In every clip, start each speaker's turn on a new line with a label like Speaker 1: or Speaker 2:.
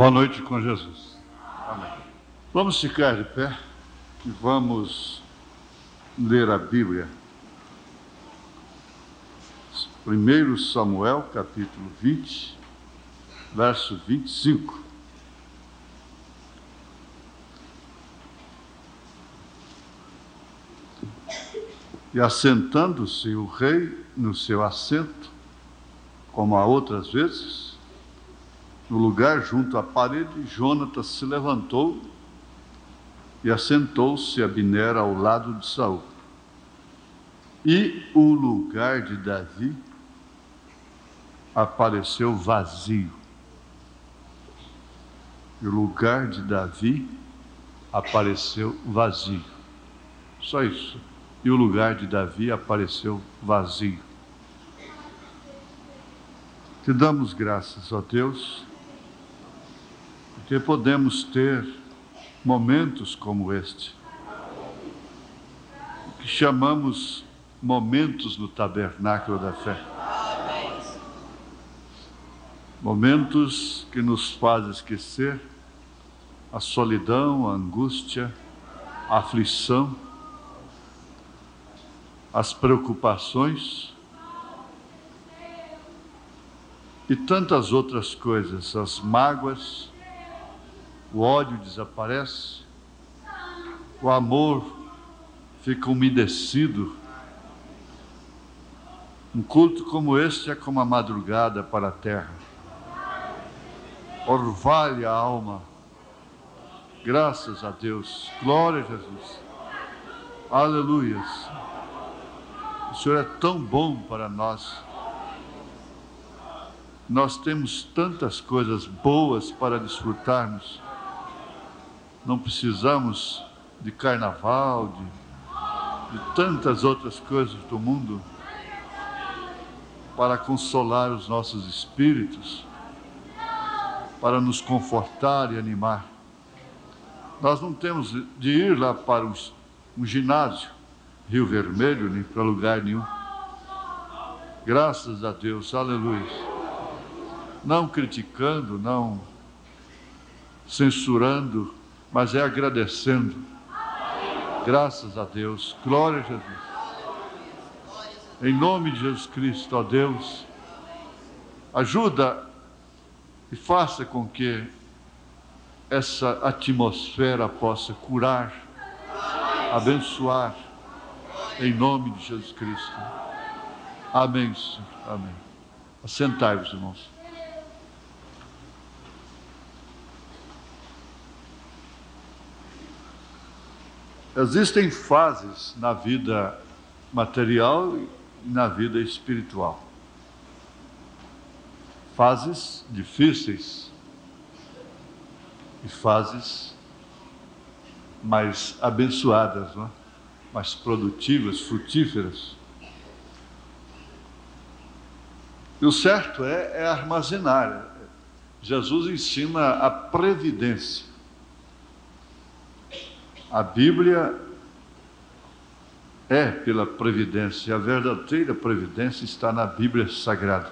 Speaker 1: Boa noite com Jesus. Amém. Vamos ficar de pé e vamos ler a Bíblia. 1 Samuel, capítulo 20, verso 25. E assentando-se o rei no seu assento, como há outras vezes, no lugar junto à parede, Jonatas se levantou e assentou-se Abner ao lado de Saul. E o lugar de Davi apareceu vazio. E o lugar de Davi apareceu vazio. Só isso. E o lugar de Davi apareceu vazio. Te damos graças, ó Deus, porque podemos ter momentos como este, que chamamos momentos no tabernáculo da fé. Momentos que nos fazem esquecer a solidão, a angústia, a aflição, as preocupações e tantas outras coisas, as mágoas. O ódio desaparece, o amor fica umedecido. Um culto como este é como a madrugada para a terra. Orvalha a alma. Graças a Deus. Glória a Jesus. Aleluias. O Senhor é tão bom para nós. Nós temos tantas coisas boas para desfrutarmos. Não precisamos de carnaval, de tantas outras coisas do mundo para consolar os nossos espíritos, para nos confortar e animar. Nós não temos de ir lá para um ginásio, Rio Vermelho, nem para lugar nenhum. Graças a Deus, aleluia. Não criticando, não censurando, mas é agradecendo. Graças a Deus. Glória a Jesus. Em nome de Jesus Cristo, ó Deus, ajuda e faça com que essa atmosfera possa curar, abençoar, em nome de Jesus Cristo. Amém, Senhor. Amém. Assentai-vos, irmãos. Existem fases na vida material e na vida espiritual. Fases difíceis e fases mais abençoadas, não é? Mais produtivas, frutíferas. E o certo é armazenar. Jesus ensina a previdência. A Bíblia é pela previdência. A verdadeira previdência está na Bíblia Sagrada.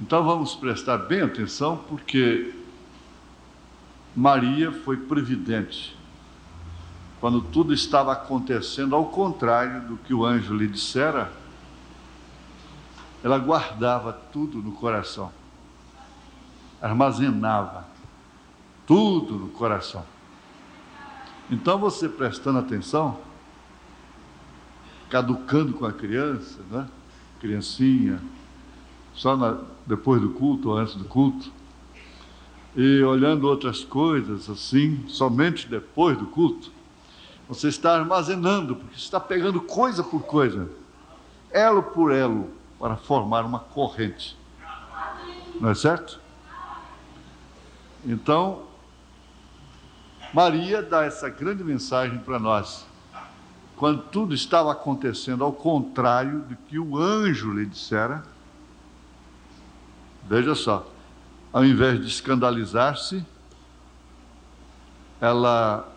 Speaker 1: Então vamos prestar bem atenção, porque Maria foi previdente. Quando tudo estava acontecendo ao contrário do que o anjo lhe dissera, ela guardava tudo no coração, armazenava tudo no coração. Então você prestando atenção, caducando com a criança, né? Criancinha, só depois do culto ou antes do culto, e olhando outras coisas assim, somente depois do culto, você está armazenando, porque você está pegando coisa por coisa, elo por elo, para formar uma corrente. Não é certo? Então, Maria dá essa grande mensagem para nós. Quando tudo estava acontecendo ao contrário do que o anjo lhe dissera, veja só, ao invés de escandalizar-se, ela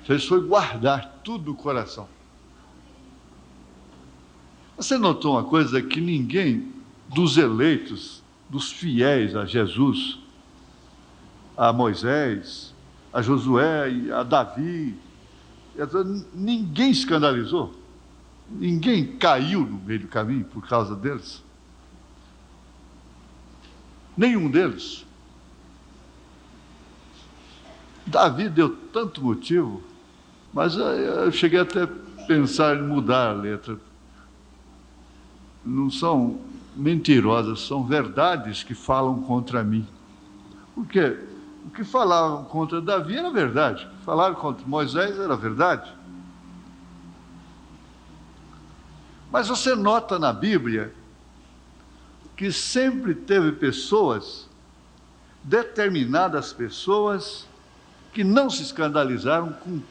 Speaker 1: fez foi guardar tudo no coração. Você notou uma coisa, que ninguém dos eleitos dos fiéis a Jesus, a Moisés, a Josué, a Davi, ninguém escandalizou, ninguém caiu no meio do caminho por causa deles. Nenhum deles. Davi deu tanto motivo, mas eu cheguei até a pensar em mudar a letra. Não são mentirosas, são verdades que falam contra mim. Por quê? O que falavam contra Davi era verdade, o que falaram contra Moisés era verdade. Mas você nota na Bíblia que sempre teve pessoas, determinadas pessoas, que não se escandalizaram com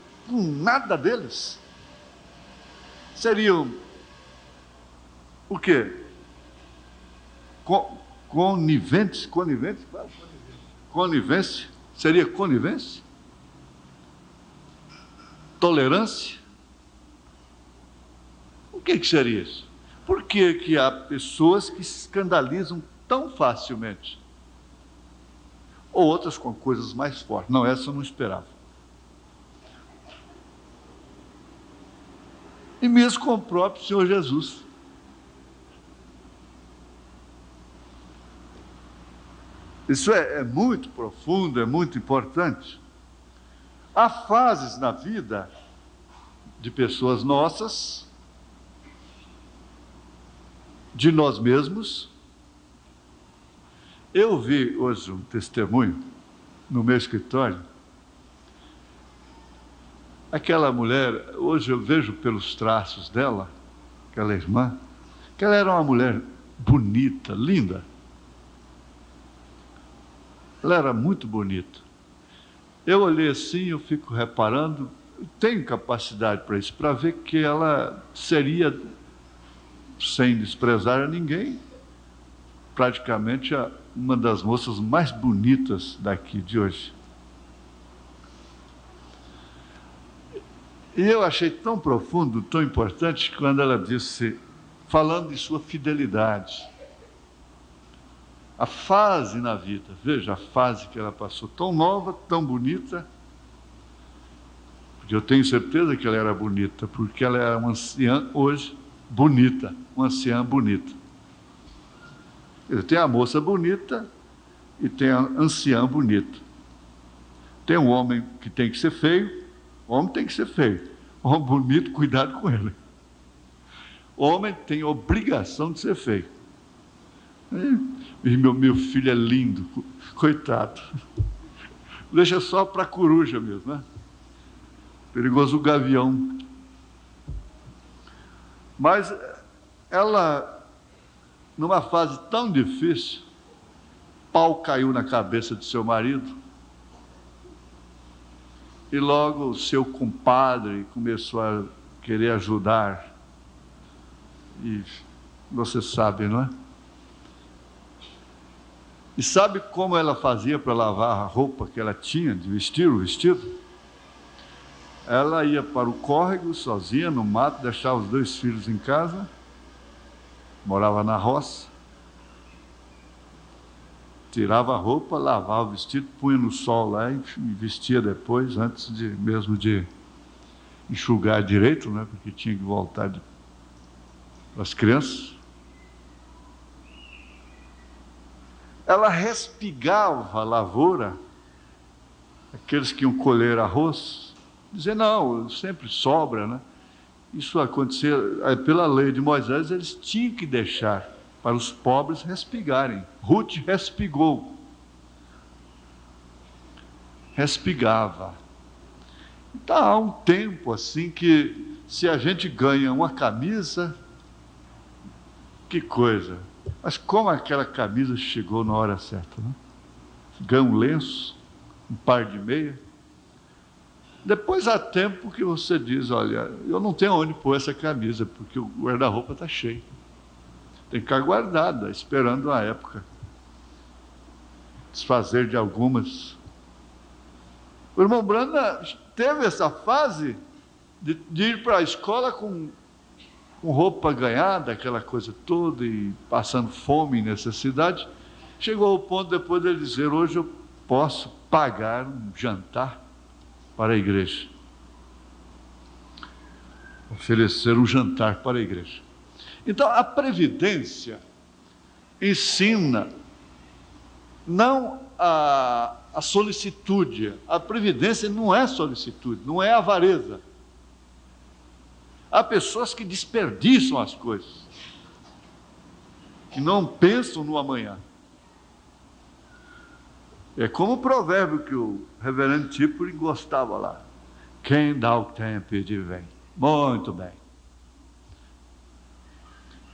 Speaker 1: nada deles. Seriam o quê? Coniventes? Conivência? Seria conivência? Tolerância? O que seria isso? Por que há pessoas que se escandalizam tão facilmente? Ou outras com coisas mais fortes. Não, essa eu não esperava. E mesmo com o próprio Senhor Jesus. Isso é muito profundo, é muito importante. Há fases na vida de pessoas nossas, de nós mesmos. Eu vi hoje um testemunho no meu escritório. Aquela mulher, hoje eu vejo pelos traços dela, aquela irmã, que ela era uma mulher bonita, linda. Ela era muito bonita. Eu olhei assim, eu fico reparando, eu tenho capacidade para isso, para ver que ela seria, sem desprezar a ninguém, praticamente uma das moças mais bonitas daqui de hoje. E eu achei tão profundo, tão importante, quando ela disse, falando de sua fidelidade, a fase na vida, veja a fase que ela passou, tão nova, tão bonita, porque eu tenho certeza que ela era bonita, porque ela era uma anciã hoje bonita, uma anciã bonita. Tem a moça bonita e tem a anciã bonita. Tem um homem que tem que ser feio, o homem tem que ser feio. O homem bonito, cuidado com ele. O homem tem obrigação de ser feio. E meu filho é lindo, coitado. Deixa só para a coruja mesmo, né? Perigoso o gavião. Mas ela, numa fase tão difícil, pau caiu na cabeça de seu marido, e logo o seu compadre começou a querer ajudar. E você sabe, não é? E sabe como ela fazia para lavar a roupa que ela tinha de vestir, o vestido? Ela ia para o córrego sozinha, no mato, deixava os 2 filhos em casa, morava na roça, tirava a roupa, lavava o vestido, punha no sol lá e vestia depois, antes mesmo de enxugar direito, né, porque tinha que voltar para as crianças. Ela respigava a lavoura, aqueles que iam colher arroz, dizer, não, sempre sobra, né? Isso acontecia, pela lei de Moisés, eles tinham que deixar para os pobres respigarem. Ruth respigou. Respigava. Então, há um tempo assim que, se a gente ganha uma camisa, que coisa! Mas como aquela camisa chegou na hora certa, né? Ganha um lenço, um par de meia. Depois há tempo que você diz, olha, eu não tenho onde pôr essa camisa, porque o guarda-roupa está cheio. Tem que ficar guardada, esperando a época. Desfazer de algumas. O irmão Branda teve essa fase de ir para a escola com roupa ganhada, aquela coisa toda, e passando fome e necessidade. Chegou ao ponto depois dele dizer: hoje eu posso pagar um jantar para a igreja. Oferecer um jantar para a igreja. Então, a previdência ensina não a solicitude. A previdência não é solicitude, não é avareza. Há pessoas que desperdiçam as coisas, que não pensam no amanhã. É como o provérbio que o reverendo Tipuri gostava lá: quem dá o tem pedir vem. Muito bem.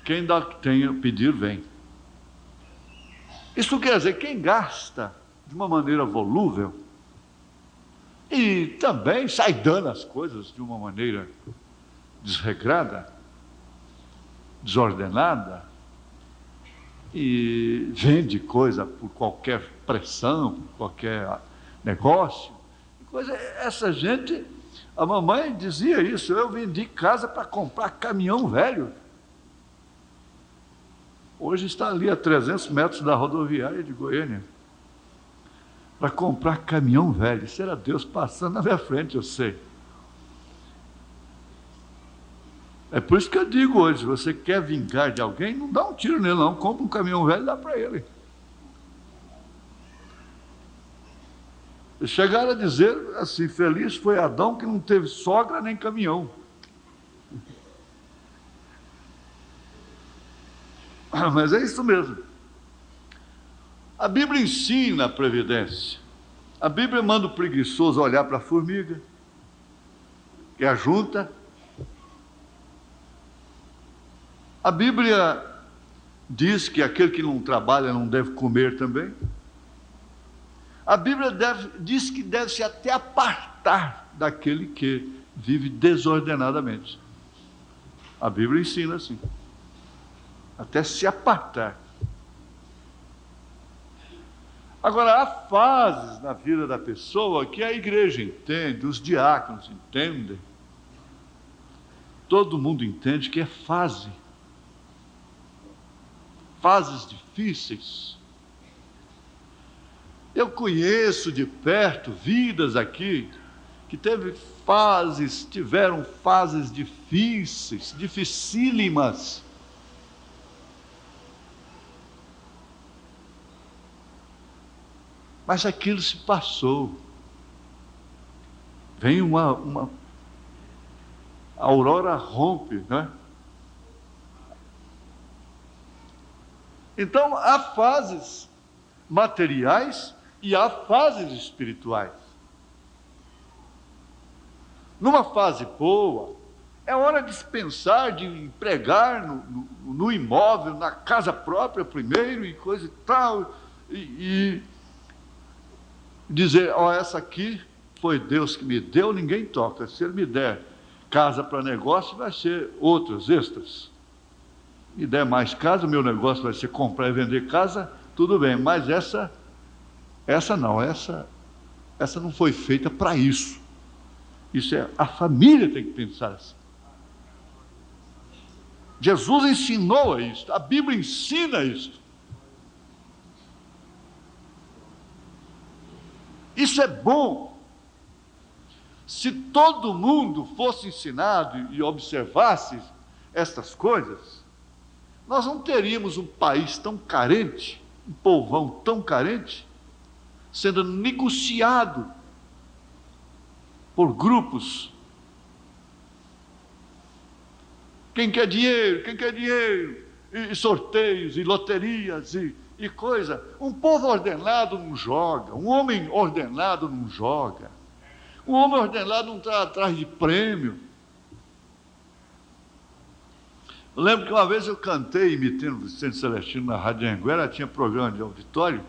Speaker 1: Quem dá o que tem a pedir vem. Isso quer dizer, quem gasta de uma maneira volúvel e também sai dando as coisas de uma maneira desregrada, desordenada, e vende coisa por qualquer pressão, por qualquer negócio, essa gente, a mamãe dizia isso: eu vendi casa para comprar caminhão velho. Hoje está ali a 300 metros da rodoviária de Goiânia, para comprar caminhão velho. Isso era Deus passando na minha frente, eu sei. É por isso que eu digo hoje: se você quer vingar de alguém, não dá um tiro nele não, compra um caminhão velho e dá para ele. Chegaram a dizer assim: feliz foi Adão que não teve sogra nem caminhão. Mas é isso mesmo. A Bíblia ensina a previdência. A Bíblia manda o preguiçoso olhar para a formiga, que ajunta. A Bíblia diz que aquele que não trabalha não deve comer também. A Bíblia diz que deve se até apartar daquele que vive desordenadamente. A Bíblia ensina assim: até se apartar. Agora, há fases na vida da pessoa que a igreja entende, os diáconos entendem, todo mundo entende que é fase. Fases difíceis. Eu conheço de perto vidas aqui que tiveram fases difíceis, dificílimas. Mas aquilo se passou. Vem a aurora rompe, né? Então, há fases materiais e há fases espirituais. Numa fase boa, é hora de se pensar, de empregar no imóvel, na casa própria primeiro e coisa e tal, e dizer: ó, essa aqui foi Deus que me deu, ninguém toca. Se Ele me der casa para negócio, vai ser outros extras. Me der mais casa, o meu negócio vai ser comprar e vender casa, tudo bem, mas essa não foi feita para isso. Isso é, a família tem que pensar assim. Jesus ensinou isso, a Bíblia ensina isso. Isso é bom. Se todo mundo fosse ensinado e observasse estas coisas, nós não teríamos um país tão carente, um povão tão carente, sendo negociado por grupos. Quem quer dinheiro, e sorteios, e loterias, e coisa. Um povo ordenado não joga, um homem ordenado não joga, um homem ordenado não está atrás de prêmio. Eu lembro que uma vez eu cantei imitando Vicente Celestino na Rádio Anhanguera, tinha programa de auditório,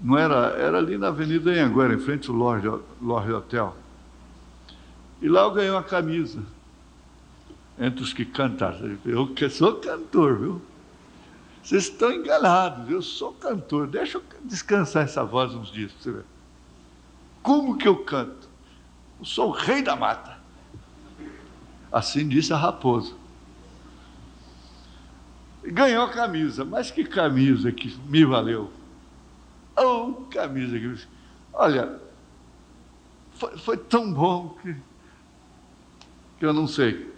Speaker 1: não era ali na Avenida Anhanguera, em frente ao Lorde Hotel. E lá eu ganhei uma camisa, entre os que cantaram. Eu que sou cantor, viu? Vocês estão enganados, eu sou cantor. Deixa eu descansar essa voz uns dias para você ver. Como que eu canto? Eu sou o rei da mata. Assim disse a raposa. Ganhou a camisa, mas que camisa que me valeu. Oh, camisa que... Olha, foi tão bom que eu não sei.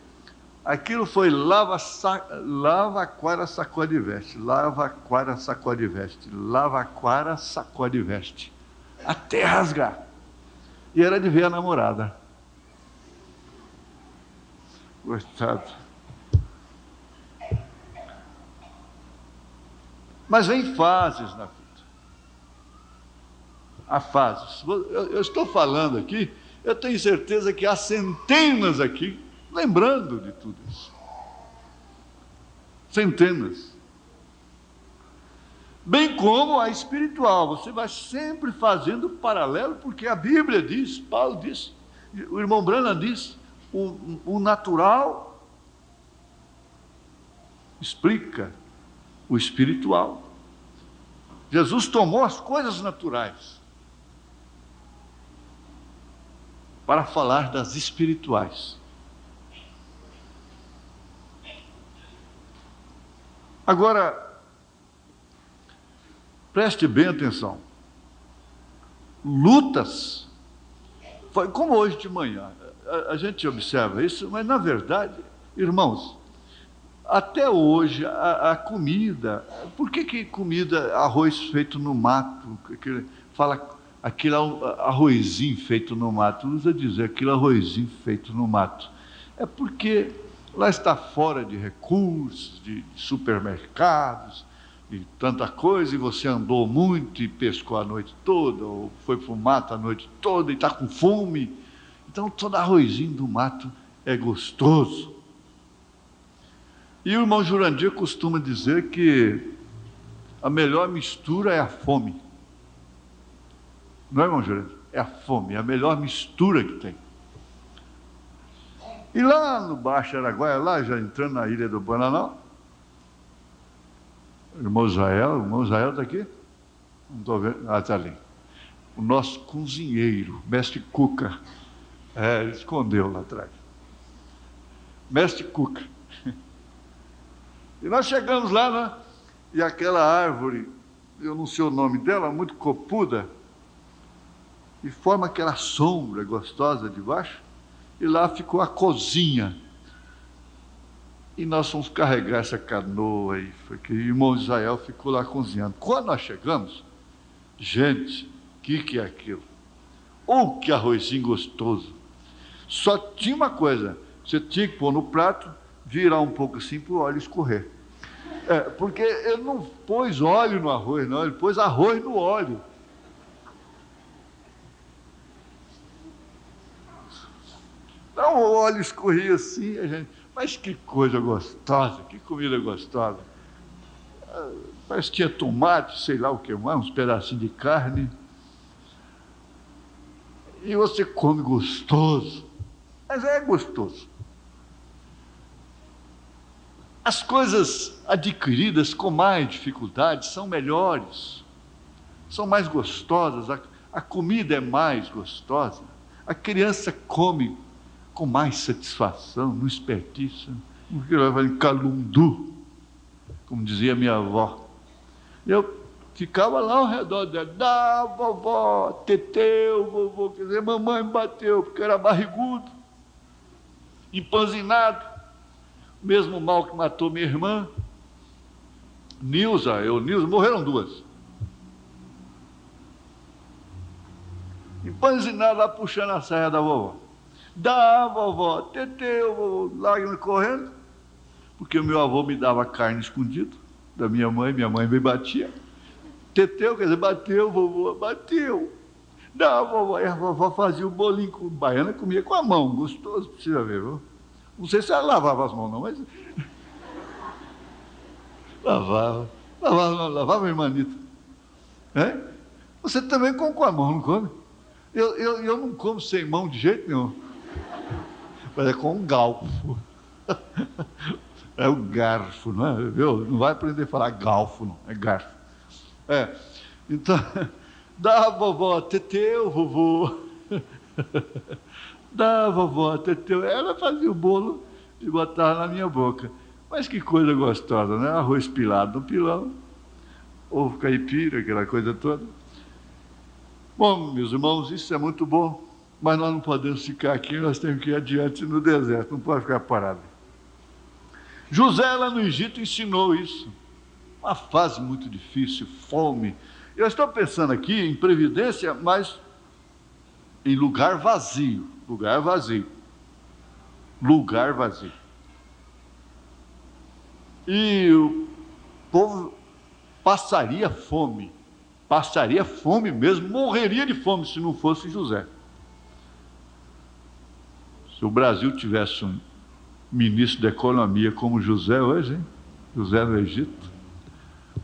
Speaker 1: Aquilo foi lava-aquara, sacode veste, lava-aquara, sacode veste, lava-aquara, sacode veste, até rasgar. E era de ver a namorada. Coitado. Mas vem fases na vida. Há fases. Eu estou falando aqui, eu tenho certeza que há centenas aqui lembrando de tudo isso. Centenas. Bem como a espiritual. Você vai sempre fazendo paralelo, porque a Bíblia diz, Paulo diz, o irmão Branham diz, o natural explica o espiritual. Jesus tomou as coisas naturais para falar das espirituais. Agora, preste bem atenção. Lutas, foi como hoje de manhã, a gente observa isso, mas na verdade, irmãos, até hoje a comida, por que comida, arroz feito no mato, fala aquele arrozinho feito no mato, usa dizer aquele arrozinho feito no mato, é porque lá está fora de recursos, de supermercados, e tanta coisa, e você andou muito e pescou a noite toda, ou foi para o mato a noite toda e está com fome, então todo arrozinho do mato é gostoso. E o irmão Jurandir costuma dizer que a melhor mistura é a fome. Não é, irmão Jurandir? É a fome, é a melhor mistura que tem. E lá no Baixo Araguaia, lá já entrando na Ilha do Bananal, o irmão Israel está aqui? Não estou vendo. Ah, está ali. O nosso cozinheiro, mestre Cuca. Ele escondeu lá atrás. Mestre Cuca. E nós chegamos lá, né? E aquela árvore, eu não sei o nome dela, muito copuda, e forma aquela sombra gostosa de baixo, e lá ficou a cozinha. E nós fomos carregar essa canoa, e foi que o irmão Israel ficou lá cozinhando. Quando nós chegamos, gente, o que é aquilo? Oh, que arrozinho gostoso! Só tinha uma coisa, você tinha que pôr no prato, virar um pouco assim para o óleo escorrer. Porque ele não pôs óleo no arroz, não, ele pôs arroz no óleo. Então o óleo escorria assim, a gente, mas que coisa gostosa, que comida gostosa. Parece que tinha tomate, sei lá o que mais, uns pedacinhos de carne. E você come gostoso, mas é gostoso. As coisas adquiridas com mais dificuldade são melhores, são mais gostosas, a comida é mais gostosa, a criança come com mais satisfação, não desperdiça, porque ela vai em calundu, como dizia minha avó. Eu ficava lá ao redor dela, dá, vovó, teteu, vovô, quer dizer, mamãe me bateu, porque eu era barrigudo, empanzinado. Mesmo mal que matou minha irmã, Nilza, morreram duas. Empanzinado lá puxando a saia da vovó. Dá, vovó, teteu, vovô, lágrimas correndo, porque o meu avô me dava carne escondido da minha mãe me batia. Teteu, quer dizer, bateu, vovô, bateu. Dá, vovó, e a vovó fazia o bolinho com baiana, comia com a mão, gostoso, precisa ver, viu? Não sei se ela lavava as mãos, não, mas... Lavava, irmã Anitta. Você também come com a mão, não come? Eu não como sem mão de jeito nenhum. Mas é com um galfo. É o garfo, não é? Viu? Não vai aprender a falar galfo, não, é garfo. Então, dá, vovó, teteu, vovô. Dá, vovó, teteu. Ela fazia o bolo e botava na minha boca. Mas que coisa gostosa, né? Arroz pilado no pilão, ovo caipira, aquela coisa toda. Bom, meus irmãos, isso é muito bom, mas nós não podemos ficar aqui, nós temos que ir adiante no deserto, não pode ficar parado. José, lá no Egito, ensinou isso. Uma fase muito difícil, fome. Eu estou pensando aqui em previdência, mas em lugar vazio. Lugar vazio. Lugar vazio. E o povo passaria fome mesmo, morreria de fome se não fosse José. Se o Brasil tivesse um ministro da economia como José hoje, hein? José no Egito,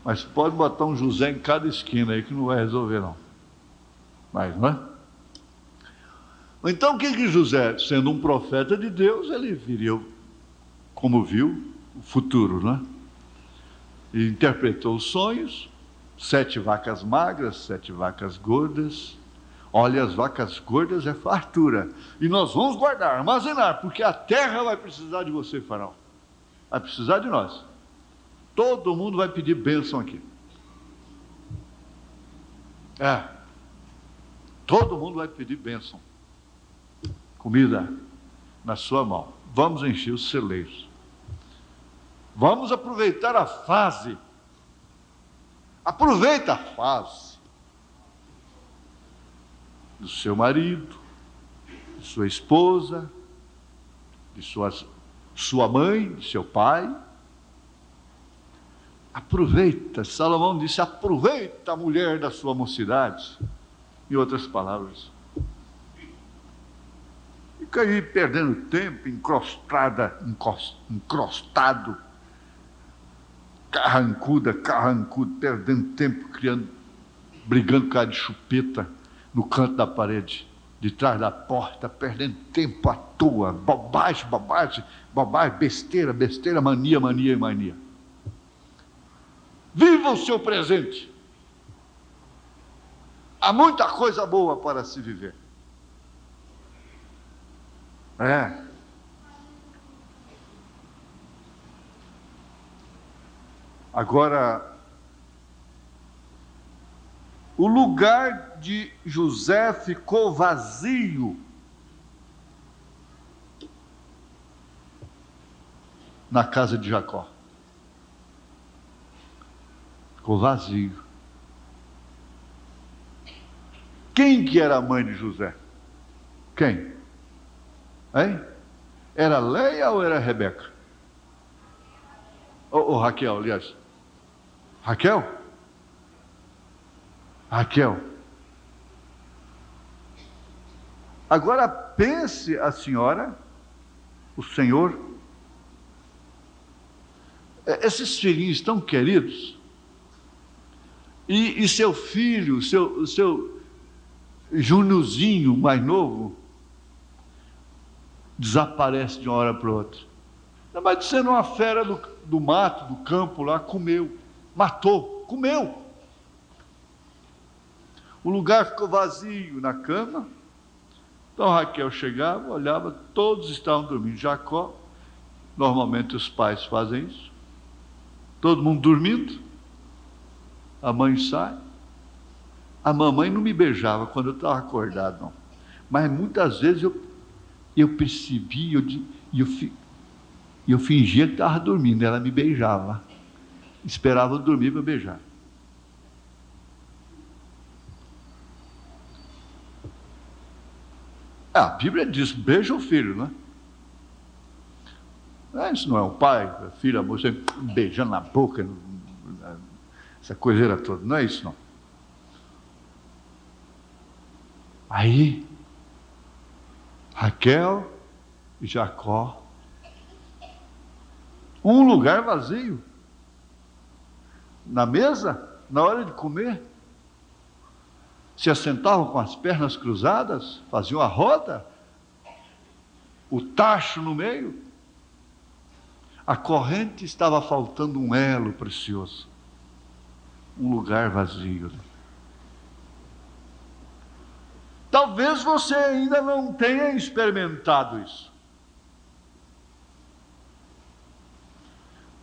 Speaker 1: mas pode botar um José em cada esquina aí que não vai resolver não. Mas não é? Então o que José, sendo um profeta de Deus, ele viria, como viu, o futuro, né? E interpretou os sonhos, 7 vacas magras, 7 vacas gordas. Olha, as vacas gordas é fartura. E nós vamos guardar, armazenar, porque a terra vai precisar de você, faraó. Vai precisar de nós. Todo mundo vai pedir bênção aqui. Todo mundo vai pedir bênção. Comida na sua mão. Vamos encher os celeiros. Vamos aproveitar a fase. Aproveita a fase do seu marido, de sua esposa, de sua mãe, de seu pai. Aproveita, Salomão disse, aproveita a mulher da sua mocidade. Em outras palavras, fica aí perdendo tempo, encrostado, carrancudo, perdendo tempo, brigando com cara de chupeta no canto da parede, de trás da porta, perdendo tempo à toa, bobagem, besteira, mania. Viva o seu presente. Há muita coisa boa para se viver. Agora, o lugar de José ficou vazio na casa de Jacó. Ficou vazio. Quem que era a mãe de José? Quem? Hein? Era Leia ou era Rebeca? Ou Raquel, aliás. Raquel? Agora pense a senhora, o senhor, esses filhinhos tão queridos, e seu filho, seu Júniorzinho mais novo, desaparece de uma hora para outra. Mas sendo uma fera do mato, do campo lá, comeu. O lugar ficou vazio na cama. Então Raquel chegava, olhava, todos estavam dormindo. Jacó, normalmente os pais fazem isso. Todo mundo dormindo. A mãe sai. A mamãe não me beijava quando eu estava acordado, não. Mas muitas vezes eu percebi, eu fingia que estava dormindo, ela me beijava. Esperava eu dormir para beijar. A Bíblia diz, beija o filho, né? Isso não é um pai, a filha, você beijando na boca, essa coiseira toda, não é isso não. Aí, Raquel e Jacó, um lugar vazio, na mesa, na hora de comer, se assentavam com as pernas cruzadas, faziam a roda, o tacho no meio, a corrente estava faltando um elo precioso, um lugar vazio. Talvez você ainda não tenha experimentado isso.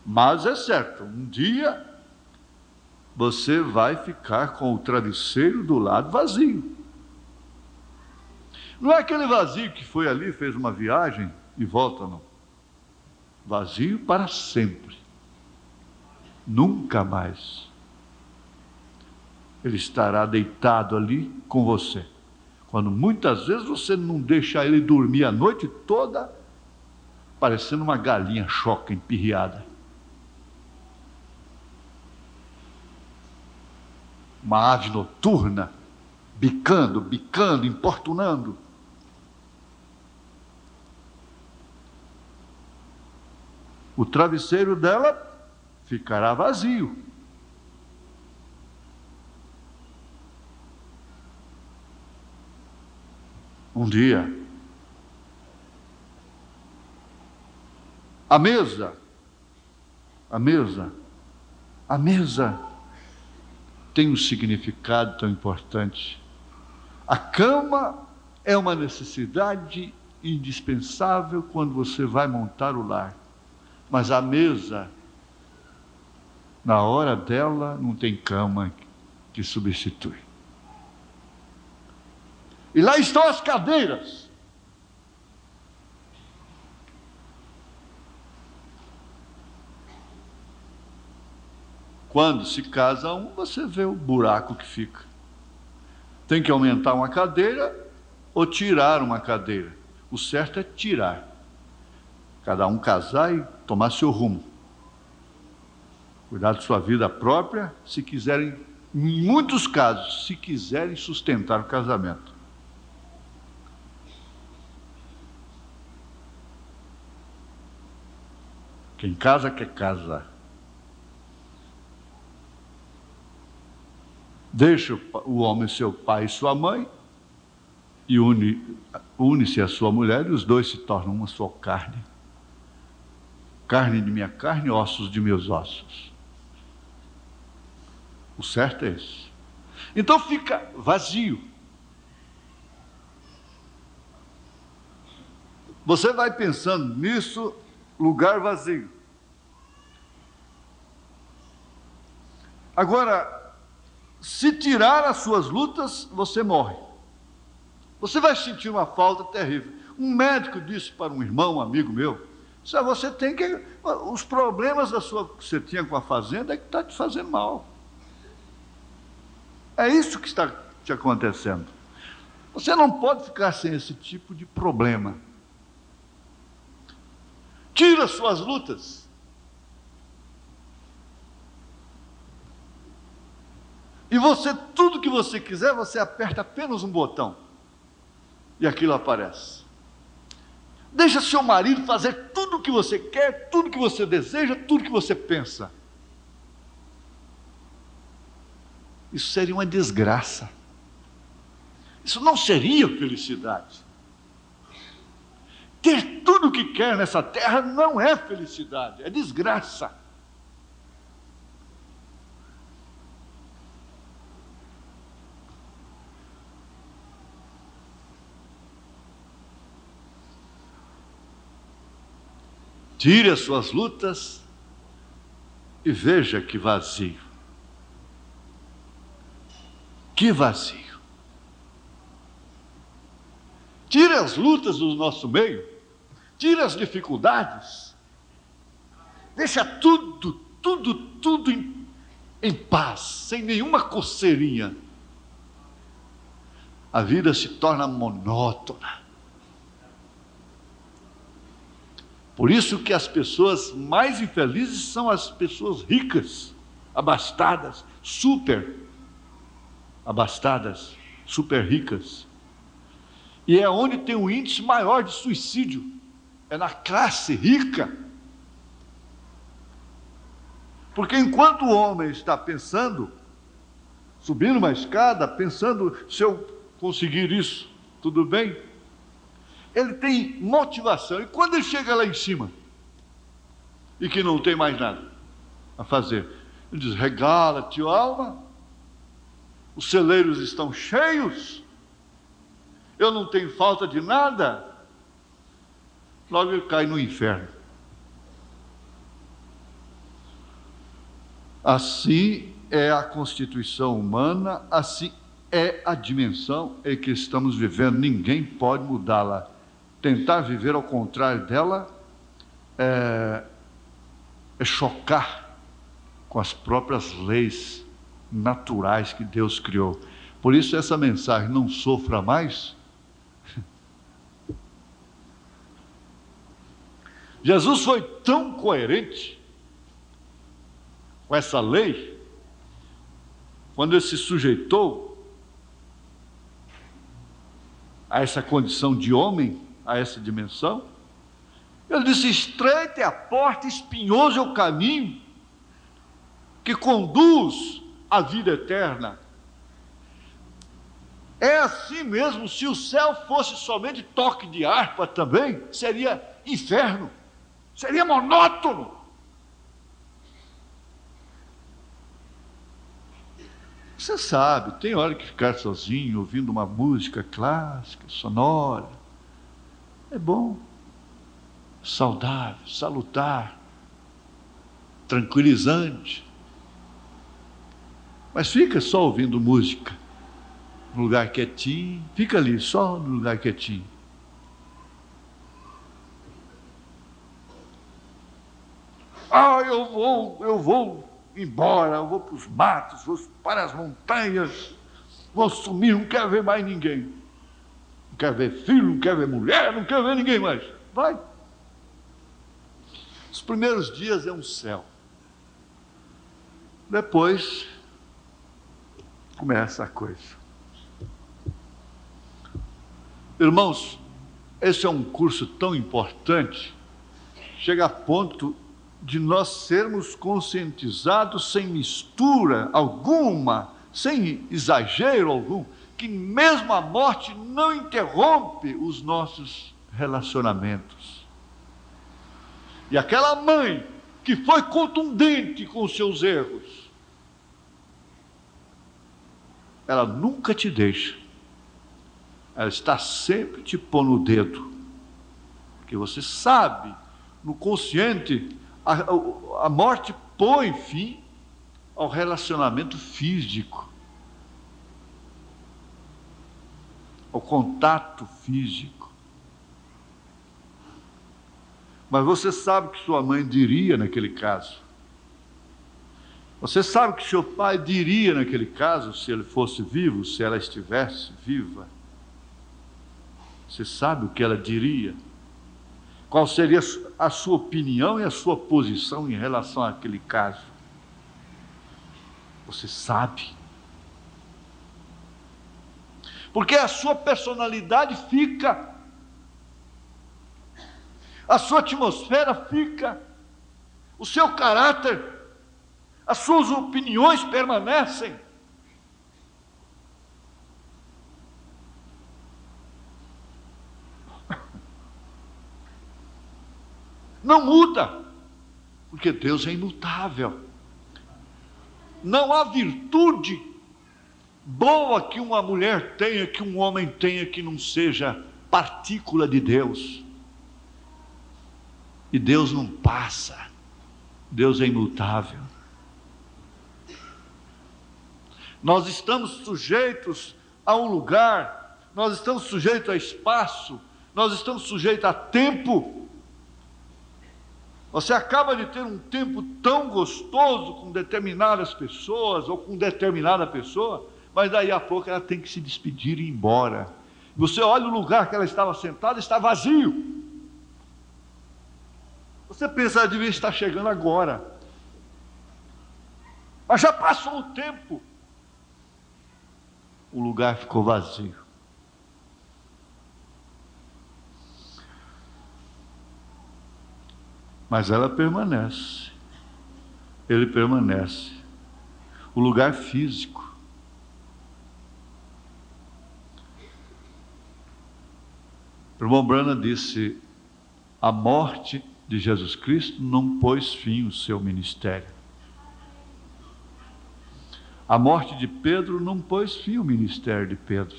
Speaker 1: Mas é certo, um dia você vai ficar com o travesseiro do lado vazio. Não é aquele vazio que foi ali, fez uma viagem e volta, não. Vazio para sempre. Nunca mais. Ele estará deitado ali com você. Quando muitas vezes você não deixa ele dormir a noite toda, parecendo uma galinha choca, empirriada. Uma ave noturna, bicando, importunando. O travesseiro dela ficará vazio. Um dia, a mesa tem um significado tão importante. A cama é uma necessidade indispensável quando você vai montar o lar. Mas a mesa, na hora dela, não tem cama que substitui. E lá estão as cadeiras. Quando se casa um, você vê o buraco que fica. Tem que aumentar uma cadeira ou tirar uma cadeira. O certo é tirar. Cada um casar e tomar seu rumo. Cuidar de sua vida própria, se quiserem, em muitos casos, se quiserem sustentar o casamento. Quem casa quer casar. Deixa o homem seu pai e sua mãe e une-se a sua mulher e os dois se tornam uma só carne. Carne de minha carne, ossos de meus ossos. O certo é esse. Então fica vazio. Você vai pensando nisso, lugar vazio. Agora, se tirar as suas lutas, você morre. Você vai sentir uma falta terrível. Um médico disse para um irmão, um amigo meu, você tem que... Os problemas que você tinha com a fazenda é que está te fazendo mal. É isso que está te acontecendo. Você não pode ficar sem esse tipo de problema. Tira as suas lutas. E você, tudo que você quiser, você aperta apenas um botão. E aquilo aparece. Deixa seu marido fazer tudo o que você quer, tudo que você deseja, tudo que você pensa. Isso seria uma desgraça. Isso não seria felicidade. Ter tudo o que quer nessa terra não é felicidade, é desgraça. Tire as suas lutas e veja que vazio. Que vazio. Tire as lutas do nosso meio, tire as dificuldades, deixa tudo em paz, sem nenhuma coceirinha. A vida se torna monótona. Por isso que as pessoas mais infelizes são as pessoas ricas, abastadas, super abastadas, super ricas. E é onde tem o índice maior de suicídio, é na classe rica. Porque enquanto o homem está pensando, subindo uma escada, pensando, se eu conseguir isso, tudo bem? Ele tem motivação. E quando ele chega lá em cima, e que não tem mais nada a fazer, ele diz, regala-te, alma, os celeiros estão cheios, eu não tenho falta de nada. Logo ele cai no inferno. Assim é a constituição humana, assim é a dimensão em que estamos vivendo. Ninguém pode mudá-la. Tentar viver ao contrário dela é chocar com as próprias leis naturais que Deus criou. Por isso essa mensagem, não sofra mais. Jesus foi tão coerente com essa lei, quando ele se sujeitou a essa condição de homem, a essa dimensão, ele disse: estreita é a porta, espinhoso é o caminho que conduz à vida eterna. É assim mesmo. Se o céu fosse somente toque de harpa também, seria inferno, seria monótono. Você sabe, tem hora que ficar sozinho, ouvindo uma música clássica, sonora, é bom, saudável, salutar, tranquilizante. Mas fica só ouvindo música, no lugar quietinho, fica ali, só no lugar quietinho. Eu vou embora, eu vou para os matos, vou para as montanhas, vou sumir, não quero ver mais ninguém. Não quero ver filho, não quero ver mulher, não quero ver ninguém mais. Vai. Os primeiros dias é um céu. Depois começa a coisa. Irmãos, esse é um curso tão importante, chega a ponto de nós sermos conscientizados sem mistura alguma, sem exagero algum, que mesmo a morte não interrompe os nossos relacionamentos. E aquela mãe que foi contundente com os seus erros, ela nunca te deixa. Ela está sempre te pondo o dedo, porque você sabe, no consciente, a morte põe fim ao relacionamento físico, ao contato físico. Mas você sabe o que sua mãe diria naquele caso. Você sabe o que seu pai diria naquele caso, se ele fosse vivo, se ela estivesse viva. Você sabe o que ela diria? Qual seria a sua opinião e a sua posição em relação àquele caso? Você sabe. Porque a sua personalidade fica, a sua atmosfera fica, o seu caráter, as suas opiniões permanecem. Não muda, porque Deus é imutável. Não há virtude boa que uma mulher tenha, que um homem tenha, que não seja partícula de Deus. E Deus não passa, Deus é imutável. Nós estamos sujeitos a um lugar, nós estamos sujeitos a espaço, nós estamos sujeitos a tempo. Você acaba de ter um tempo tão gostoso com determinadas pessoas ou com determinada pessoa, mas daí a pouco ela tem que se despedir e ir embora. Você olha o lugar que ela estava sentada, está vazio. Você pensa, ela devia estar chegando agora. Mas já passou o tempo. O lugar ficou vazio. Mas ela permanece, ele permanece. O lugar físico. O irmão Branham disse: a morte de Jesus Cristo não pôs fim ao seu ministério. A morte de Pedro não pôs fim ao ministério de Pedro.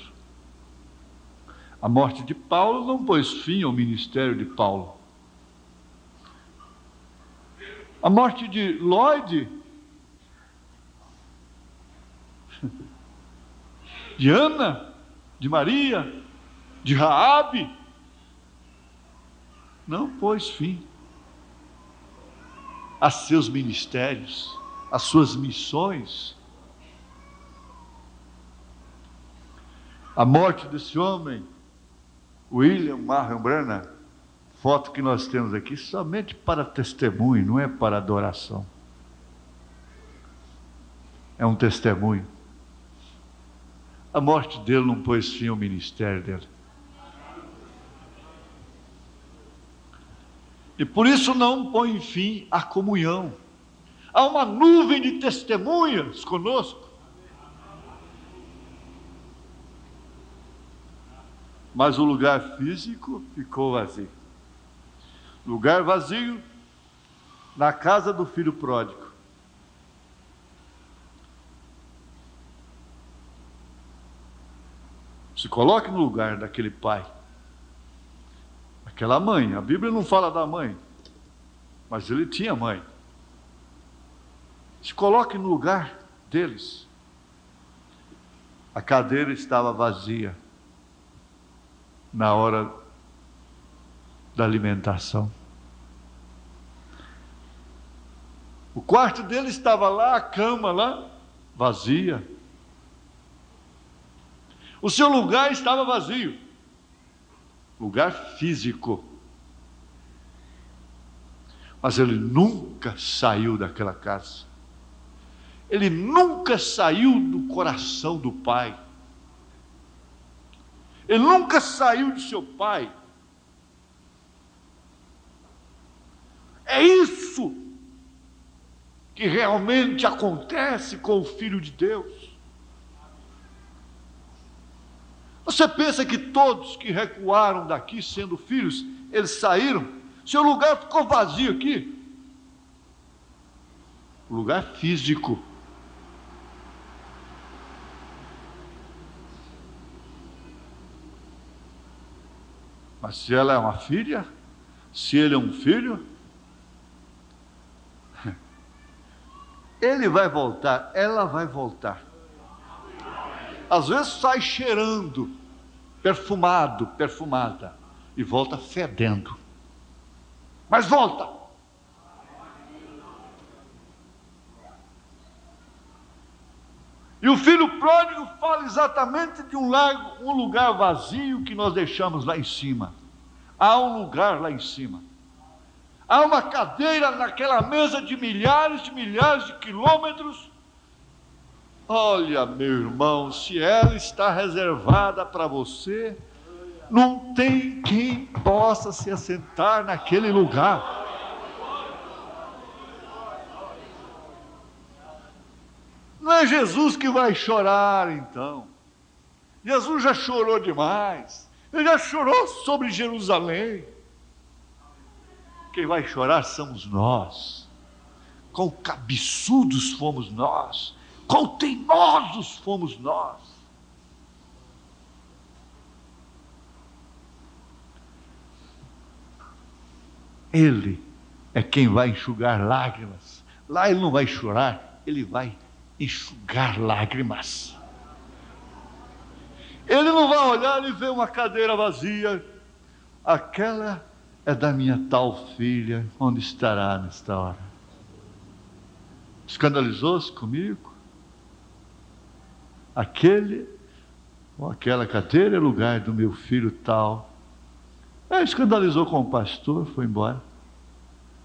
Speaker 1: A morte de Paulo não pôs fim ao ministério de Paulo. A morte de Lloyd De Ana, de Maria, de Raabe. Não pôs fim a seus ministérios, a suas missões. A morte desse homem, William Martin Branham, foto que nós temos aqui, somente para testemunho, não é para adoração. É um testemunho. A morte dele não pôs fim ao ministério dele. E por isso não põe fim à comunhão. Há uma nuvem de testemunhas conosco. Mas o lugar físico ficou vazio. Lugar vazio na casa do filho pródigo. Se coloque no lugar daquele pai, aquela mãe. A Bíblia não fala da mãe, mas ele tinha mãe. Se coloque no lugar deles. A cadeira estava vazia na hora da alimentação. O quarto dele estava lá, a cama lá, vazia. O seu lugar estava vazio. Lugar físico. Mas ele nunca saiu daquela casa. Ele nunca saiu do coração do pai. Ele nunca saiu de seu pai. É isso que realmente acontece com o Filho de Deus. Você pensa que todos que recuaram daqui, sendo filhos, eles saíram? Seu lugar ficou vazio aqui. O lugar físico. Mas se ela é uma filha, se ele é um filho, ele vai voltar, ela vai voltar. Às vezes sai cheirando, perfumado, perfumada, e volta fedendo. Mas volta. E o filho pródigo fala exatamente de um lugar vazio que nós deixamos lá em cima. Há um lugar lá em cima. Há uma cadeira naquela mesa de milhares de quilômetros. Olha, meu irmão, se ela está reservada para você, não tem quem possa se assentar naquele lugar. Não é Jesus que vai chorar, então. Jesus já chorou demais. Ele já chorou sobre Jerusalém. Quem vai chorar somos nós. Quão cabeçudos fomos nós. Quão teimosos fomos nós. Ele é quem vai enxugar lágrimas. Lá ele não vai chorar, ele vai enxugar lágrimas. Ele não vai olhar e ver uma cadeira vazia. Aquela é da minha tal filha, onde estará nesta hora? Escandalizou-se comigo? Aquele ou aquela cadeira é lugar do meu filho tal. Escandalizou com o pastor, foi embora.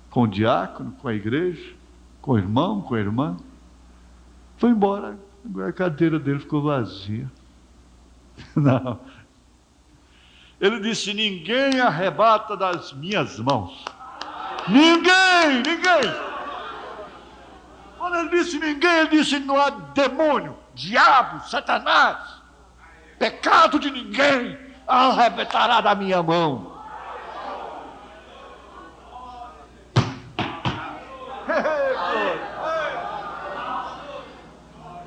Speaker 1: Com o diácono, com a igreja, com o irmão, com a irmã. Foi embora. Agora a cadeira dele ficou vazia. Não. Ele disse: ninguém arrebata das minhas mãos. Ninguém. Quando ele disse ninguém, ele disse: não há demônio, diabo, Satanás, pecado de ninguém arrebatará da minha mão.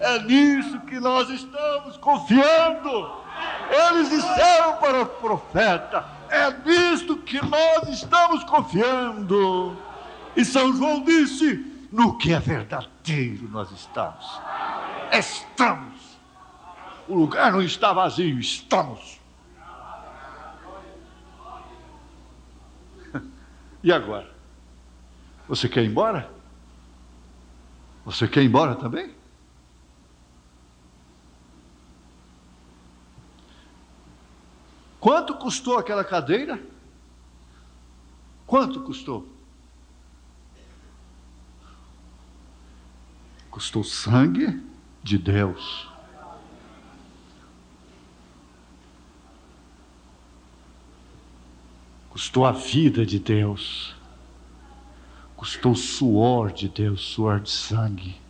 Speaker 1: É nisso que nós estamos confiando. Eles disseram para o profeta: é nisto que nós estamos confiando. E São João disse: no que é verdadeiro nós estamos. Estamos. O lugar não está vazio, estamos. E agora? Você quer ir embora? Você quer ir embora também? Quanto custou aquela cadeira? Quanto custou? Custou sangue de Deus. Custou a vida de Deus. Custou o suor de Deus, suor de sangue.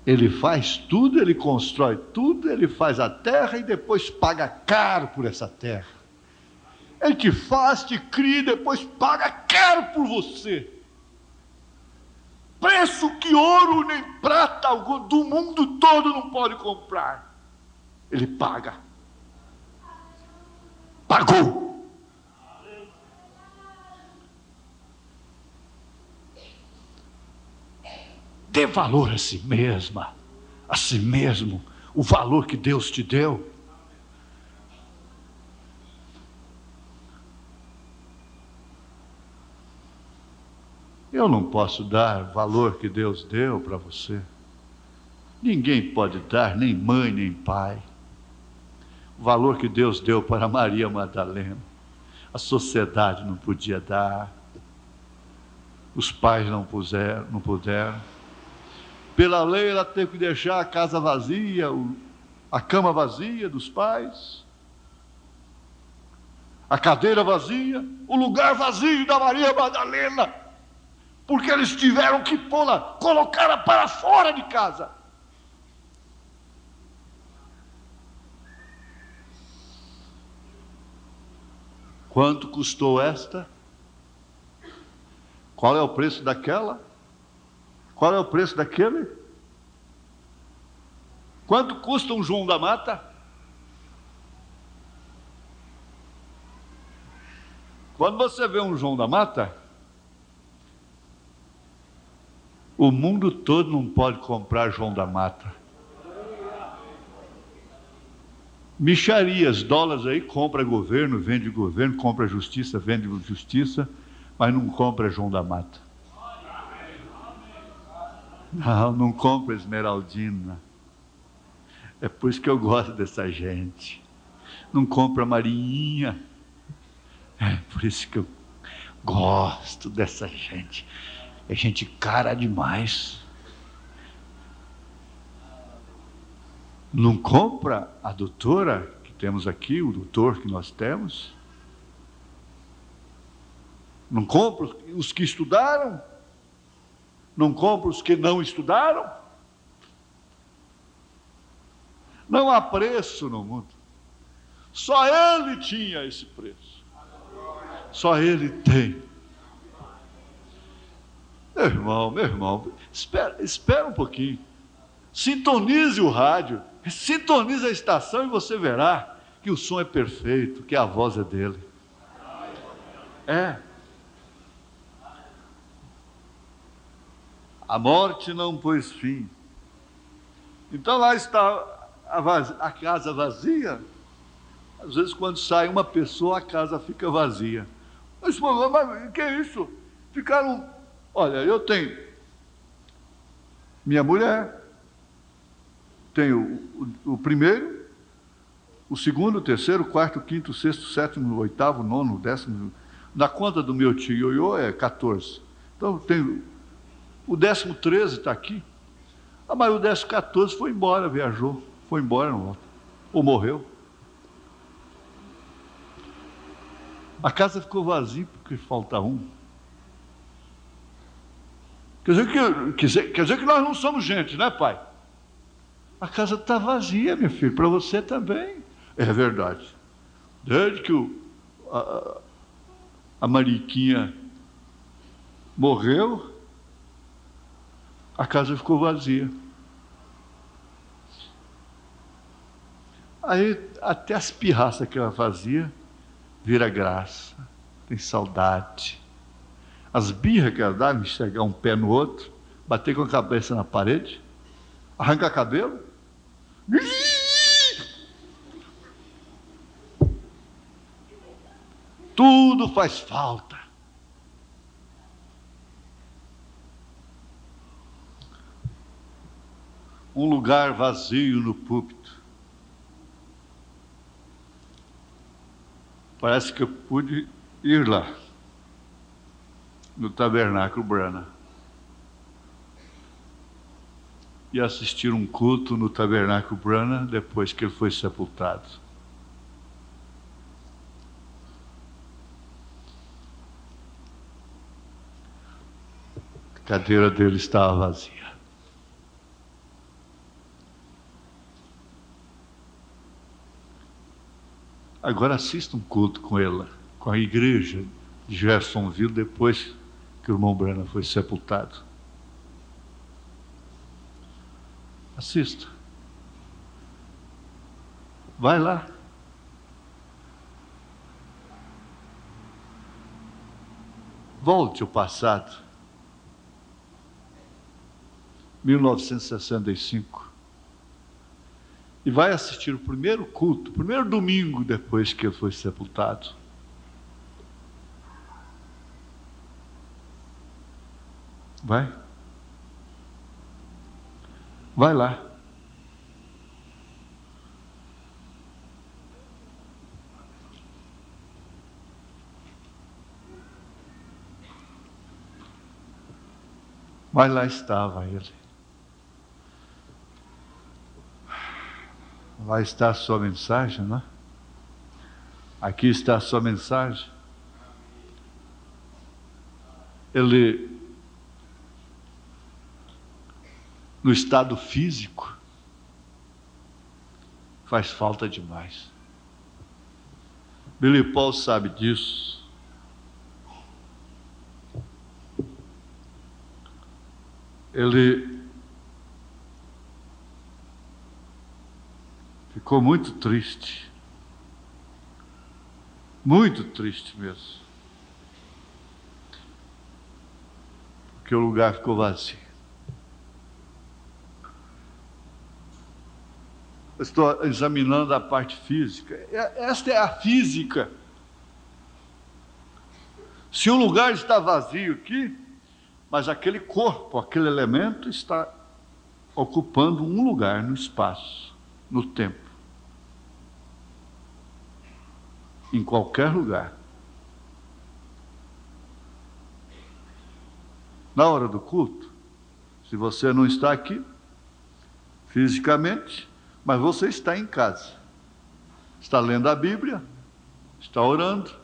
Speaker 1: Ele faz tudo, ele constrói tudo, ele faz a terra e depois paga caro por essa terra. Ele te faz, te cria e depois paga caro por você. Preço que ouro nem prata algum do mundo todo não pode comprar. Ele paga. Pagou. Dê valor a si mesma, a si mesmo, o valor que Deus te deu. Eu não posso dar o valor que Deus deu para você. Ninguém pode dar, nem mãe, nem pai. O valor que Deus deu para Maria Madalena, a sociedade não podia dar, os pais não puderam. Pela lei ela teve que deixar a casa vazia, a cama vazia dos pais, a cadeira vazia, o lugar vazio da Maria Madalena, porque eles tiveram que pô-la, colocá-la para fora de casa. Quanto custou esta? Qual é o preço daquela? Qual é o preço daquele? Quanto custa um João da Mata? Quando você vê um João da Mata, o mundo todo não pode comprar João da Mata. Mixarias, dólares aí, compra governo, vende governo, compra justiça, vende justiça, mas não compra João da Mata. Não compra Esmeraldina. É por isso que eu gosto dessa gente. Não compra Marinha. É por isso que eu gosto dessa gente. É gente cara demais. Não compra a doutora que temos aqui, o doutor que nós temos. Não compra os que estudaram. Não compra os que não estudaram. Não há preço no mundo. Só Ele tinha esse preço. Só Ele tem. Meu irmão, espera um pouquinho. Sintonize o rádio, sintonize a estação e você verá que o som é perfeito, que a voz é dele. É. A morte não pôs fim. Então lá está a casa vazia. Às vezes quando sai uma pessoa, a casa fica vazia. Mas que é isso? Ficaram... Olha, eu tenho minha mulher, tenho o primeiro, o segundo, o terceiro, o quarto, o quinto, o sexto, o sétimo, o oitavo, o nono, o décimo. Na conta do meu tio Ioiô é 14. Então eu tenho... O 13º está aqui. Mas o 14º foi embora, viajou. Foi embora, não volta. Ou morreu. A casa ficou vazia porque falta um. Quer dizer que nós não somos gente, né, pai? A casa está vazia, meu filho, para você também. É verdade. Desde que a Mariquinha morreu, a casa ficou vazia. Aí até as pirraças que ela fazia vira graça, tem saudade. As birras que ela dava, enxergar um pé no outro, bater com a cabeça na parede, arrancar cabelo. Tudo faz falta. Um lugar vazio no púlpito. Parece que eu pude ir lá, no Tabernáculo Brana, e assistir um culto no Tabernáculo Brana depois que ele foi sepultado. A cadeira dele estava vazia. Agora assista um culto com ela, com a igreja de Jeffersonville, depois que o irmão Brana foi sepultado. Assista. Vai lá. Volte ao passado. 1965. E vai assistir o primeiro culto, o primeiro domingo depois que ele foi sepultado. Vai. Vai lá. Mas lá estava ele. Lá está a sua mensagem, né? Aqui está a sua mensagem. Ele, no estado físico, faz falta demais. Billy Paul sabe disso. Ele ficou muito triste mesmo, porque o lugar ficou vazio. Eu estou examinando a parte física. Esta é a física. Se um lugar está vazio aqui, mas aquele corpo, aquele elemento está ocupando um lugar no espaço, no tempo. Em qualquer lugar. Na hora do culto, se você não está aqui, fisicamente, mas você está em casa. Está lendo a Bíblia, está orando,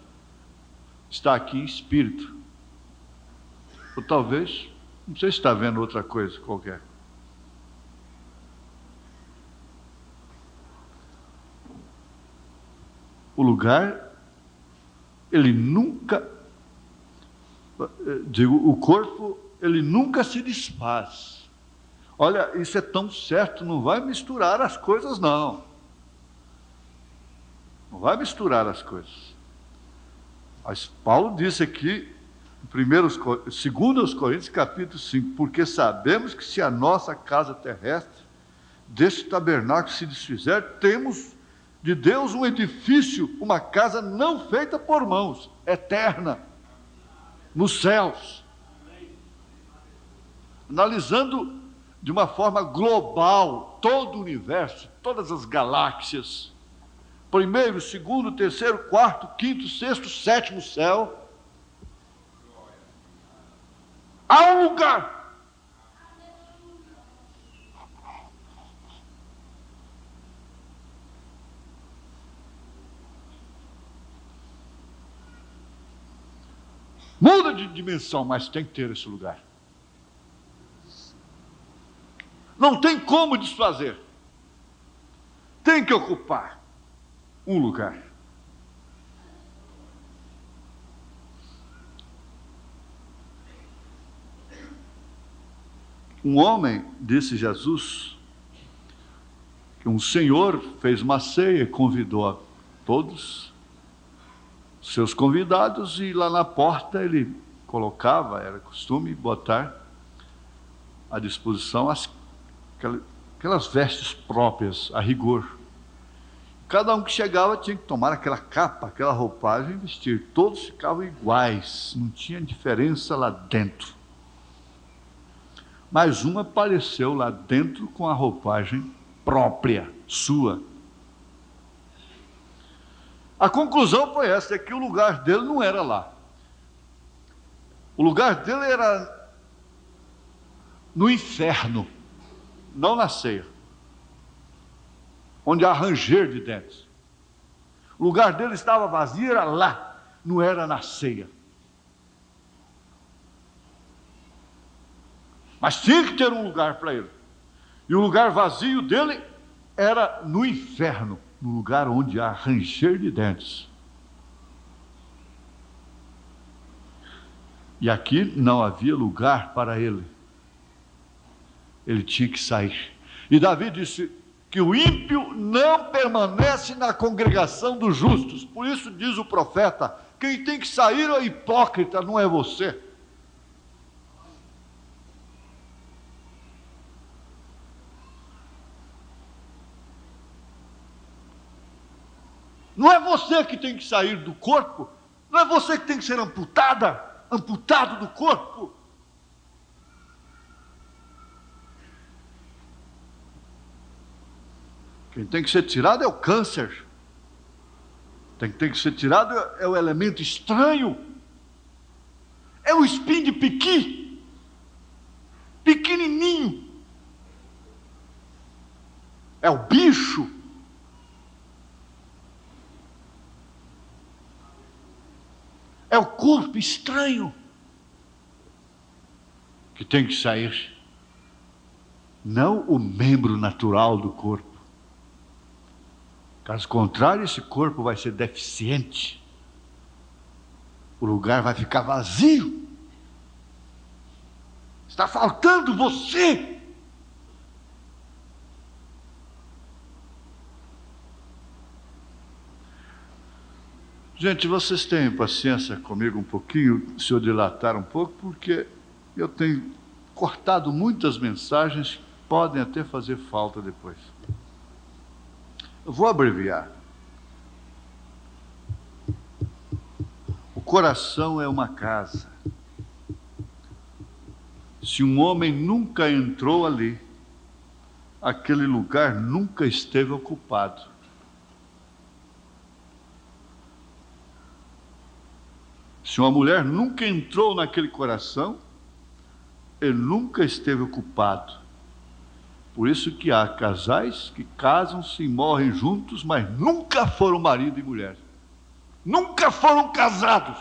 Speaker 1: está aqui em espírito. Ou talvez, não sei se está vendo outra coisa qualquer. O lugar, ele nunca, o corpo, ele nunca se desfaz. Olha, isso é tão certo, não vai misturar as coisas, não. Não vai misturar as coisas. Mas Paulo disse aqui, em 2 Coríntios, capítulo 5, porque sabemos que se a nossa casa terrestre, deste tabernáculo se desfizer, temos de Deus um edifício, uma casa não feita por mãos, eterna, nos céus. Analisando de uma forma global todo o universo, todas as galáxias, primeiro, segundo, terceiro, quarto, quinto, sexto, sétimo céu, há um lugar. Muda de dimensão, mas tem que ter esse lugar. Não tem como desfazer. Tem que ocupar um lugar. Um homem, disse Jesus, que um senhor fez uma ceia e convidou a todos seus convidados, e lá na porta ele colocava, era costume botar à disposição aquelas vestes próprias, a rigor. Cada um que chegava tinha que tomar aquela capa, aquela roupagem e vestir. Todos ficavam iguais, não tinha diferença lá dentro. Mas um apareceu lá dentro com a roupagem própria, sua. A conclusão foi essa, é que o lugar dele não era lá. O lugar dele era no inferno, não na ceia, onde há ranger de dentes. O lugar dele estava vazio, era lá, não era na ceia. Mas tinha que ter um lugar para ele. E o lugar vazio dele era no inferno, no lugar onde há ranger de dentes. E aqui não havia lugar para ele. Ele tinha que sair. E Davi disse que o ímpio não permanece na congregação dos justos. Por isso diz o profeta, quem tem que sair é o hipócrita, não é você. Não é você que tem que sair do corpo, não é você que tem que ser amputado do corpo. Quem tem que ser tirado é o câncer. Quem tem que ser tirado é o elemento estranho. É o espinho de piqui, pequenininho. É o bicho. É o corpo estranho que tem que sair, não o membro natural do corpo. Caso contrário, esse corpo vai ser deficiente, o lugar vai ficar vazio, está faltando você. Gente, vocês têm paciência comigo um pouquinho, se eu dilatar um pouco, porque eu tenho cortado muitas mensagens que podem até fazer falta depois. Eu vou abreviar. O coração é uma casa. Se um homem nunca entrou ali, aquele lugar nunca esteve ocupado. Se uma mulher nunca entrou naquele coração, ele nunca esteve ocupado. Por isso que há casais que casam-se e morrem juntos, mas nunca foram marido e mulher. Nunca foram casados.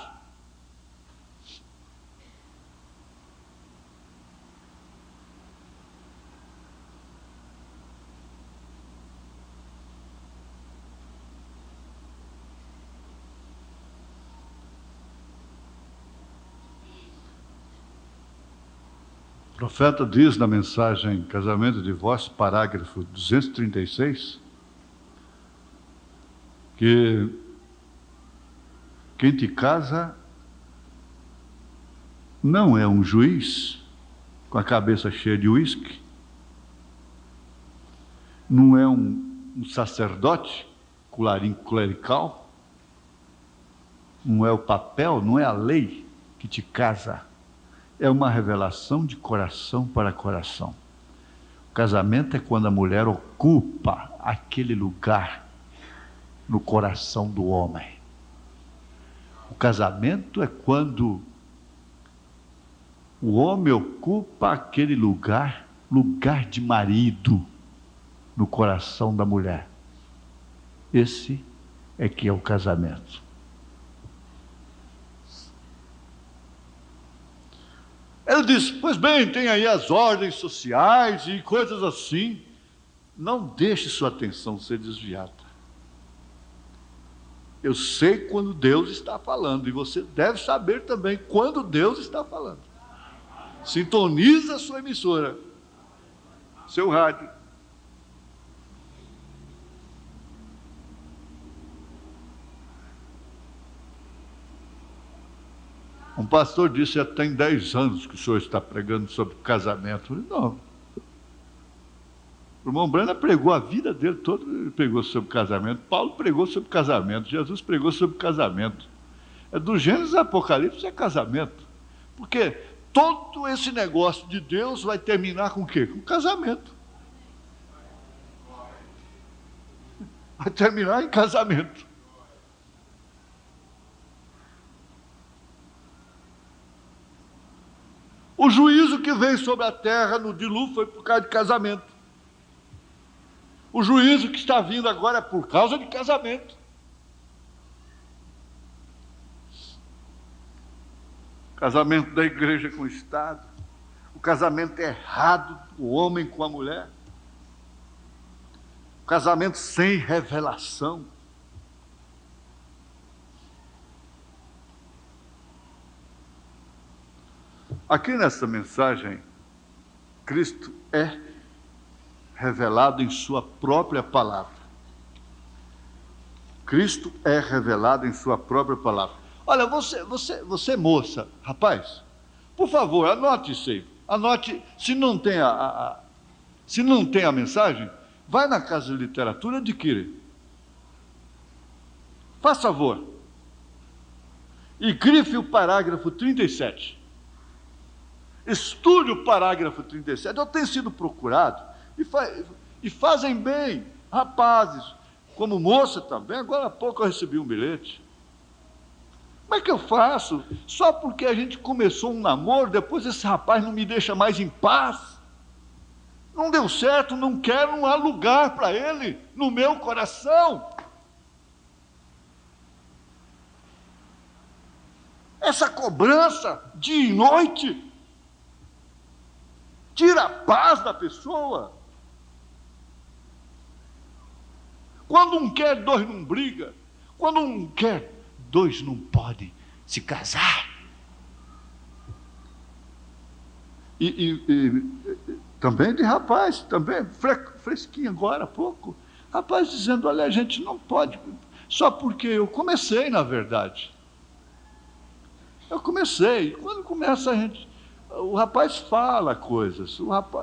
Speaker 1: O profeta diz na mensagem Casamento e Divórcio, parágrafo 236, que quem te casa não é um juiz com a cabeça cheia de uísque, não é um sacerdote, colarinho clerical, não é o papel, não é a lei que te casa. É uma revelação de coração para coração. O casamento é quando a mulher ocupa aquele lugar no coração do homem. O casamento é quando o homem ocupa aquele lugar, lugar de marido, no coração da mulher. Esse é que é o casamento. Ele diz, pois bem, tem aí as ordens sociais e coisas assim. Não deixe sua atenção ser desviada. Eu sei quando Deus está falando, e você deve saber também quando Deus está falando. Sintoniza a sua emissora, seu rádio. Um pastor disse, já tem 10 anos que o senhor está pregando sobre casamento. Eu falei, não. O irmão Brana pregou a vida dele toda, ele pregou sobre casamento. Paulo pregou sobre casamento. Jesus pregou sobre casamento. É do Gênesis ao Apocalipse é casamento. Porque todo esse negócio de Deus vai terminar com o quê? Com casamento. Vai terminar em casamento. O juízo que veio sobre a terra no dilúvio foi por causa de casamento. O juízo que está vindo agora é por causa de casamento. Casamento da igreja com o Estado. O casamento errado do homem com a mulher. O casamento sem revelação. Aqui nessa mensagem, Cristo é revelado em sua própria palavra. Cristo é revelado em sua própria palavra. Olha, você moça, rapaz, por favor, anote isso aí. Anote, se não tem a mensagem, vai na Casa de Literatura e adquire. Faça favor. E grife o parágrafo 37. Estude o parágrafo 37. Eu tenho sido procurado e fazem bem, rapazes, como moça também. Agora há pouco eu recebi um bilhete. Como é que eu faço? Só porque a gente começou um namoro, depois esse rapaz não me deixa mais em paz. Não deu certo, não quero, não há lugar para ele no meu coração. Essa cobrança dia e noite tira a paz da pessoa. Quando um quer, dois não briga. Quando um quer, dois não podem se casar. E também de rapaz, também fresquinho agora há pouco. Rapaz dizendo, olha, a gente não pode, só porque eu comecei, na verdade. Eu comecei. Quando começa a gente... O rapaz fala coisas,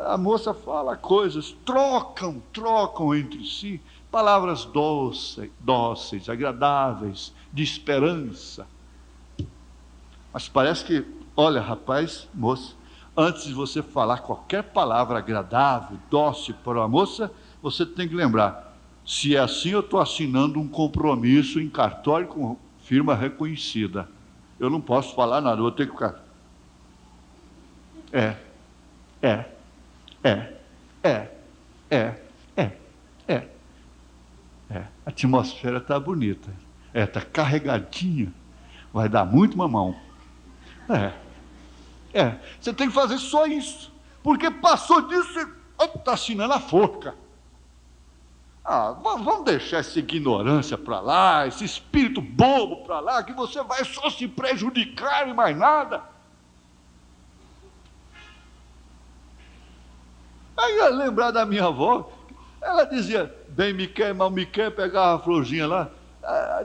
Speaker 1: a moça fala coisas, trocam entre si palavras dóceis, agradáveis, de esperança. Mas parece que, olha, rapaz, moça, antes de você falar qualquer palavra agradável, dócil para a moça, você tem que lembrar, se é assim, eu estou assinando um compromisso em cartório com firma reconhecida. Eu não posso falar nada, eu vou ter que ficar... É. A atmosfera está bonita. Está carregadinha. Vai dar muito mamão. Você tem que fazer só isso. Porque passou disso, você está assinando a forca. Vamos deixar essa ignorância para lá, esse espírito bobo para lá, que você vai só se prejudicar e mais nada. Aí eu lembrar da minha avó, ela dizia, bem me quer, mal me quer, pegava a florzinha lá.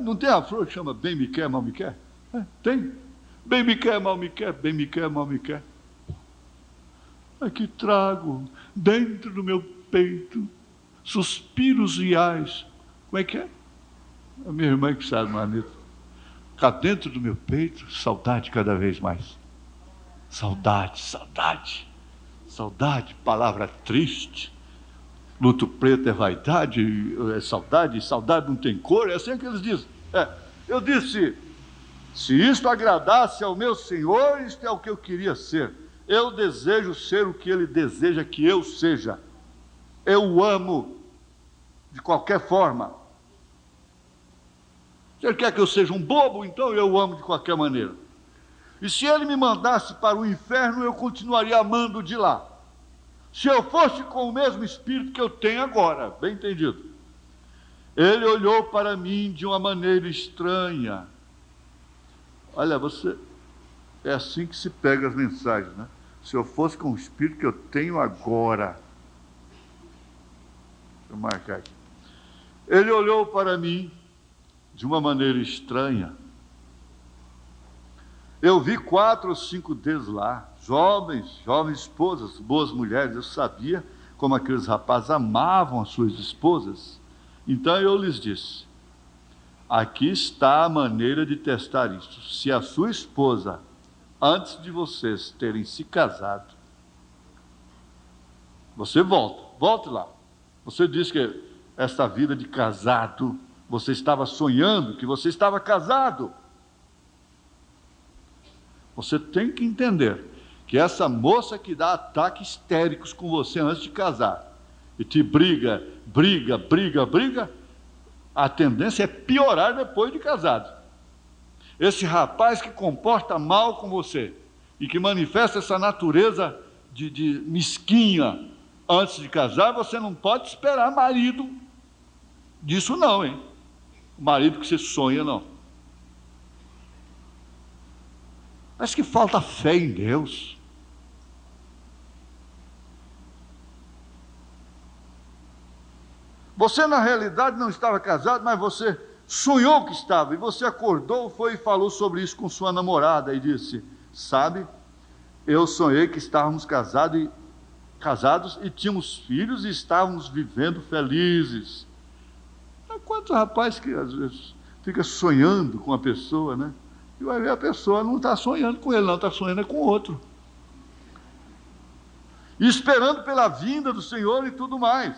Speaker 1: Não tem a flor que chama bem me quer, mal me quer? Tem. Bem me quer, mal me quer, bem me quer, mal me quer. Aqui trago dentro do meu peito suspiros reais. Como é que é? A minha irmã que sabe, Manito. Cá dentro do meu peito, saudade cada vez mais. Saudade, palavra triste. Luto preto é vaidade, é saudade não tem cor, é assim que eles dizem. Eu disse, se isto agradasse ao meu Senhor, isto é o que eu queria ser. Eu desejo ser o que Ele deseja que eu seja. Eu o amo de qualquer forma. Se Ele quer que eu seja um bobo, então eu o amo de qualquer maneira. E se Ele me mandasse para o inferno, eu continuaria amando de lá. Se eu fosse com o mesmo espírito que eu tenho agora, bem entendido. Ele olhou para mim de uma maneira estranha. Olha, é assim que se pega as mensagens, né? Se eu fosse com o espírito que eu tenho agora. Deixa eu marcar aqui. Ele olhou para mim de uma maneira estranha. Eu vi 4 ou 5 deles lá, jovens esposas, boas mulheres. Eu sabia como aqueles rapazes amavam as suas esposas. Então eu lhes disse: aqui está a maneira de testar isto. Se a sua esposa, antes de vocês terem se casado, você volte lá. Você disse que esta vida de casado, você estava sonhando que você estava casado. Você tem que entender que essa moça que dá ataques histéricos com você antes de casar, e te briga, a tendência é piorar depois de casado. Esse rapaz que comporta mal com você, e que manifesta essa natureza de mesquinha antes de casar, você não pode esperar marido disso não, hein? O marido que você sonha, não. Parece que falta fé em Deus. Você na realidade não estava casado, mas você sonhou que estava, e você acordou, foi e falou sobre isso com sua namorada, e disse: sabe, eu sonhei que estávamos casados e tínhamos filhos e estávamos vivendo felizes. Quantos rapazes que às vezes fica sonhando com a pessoa, né? E vai ver, a pessoa não está sonhando com ele, não, está sonhando com outro. E esperando pela vinda do Senhor e tudo mais.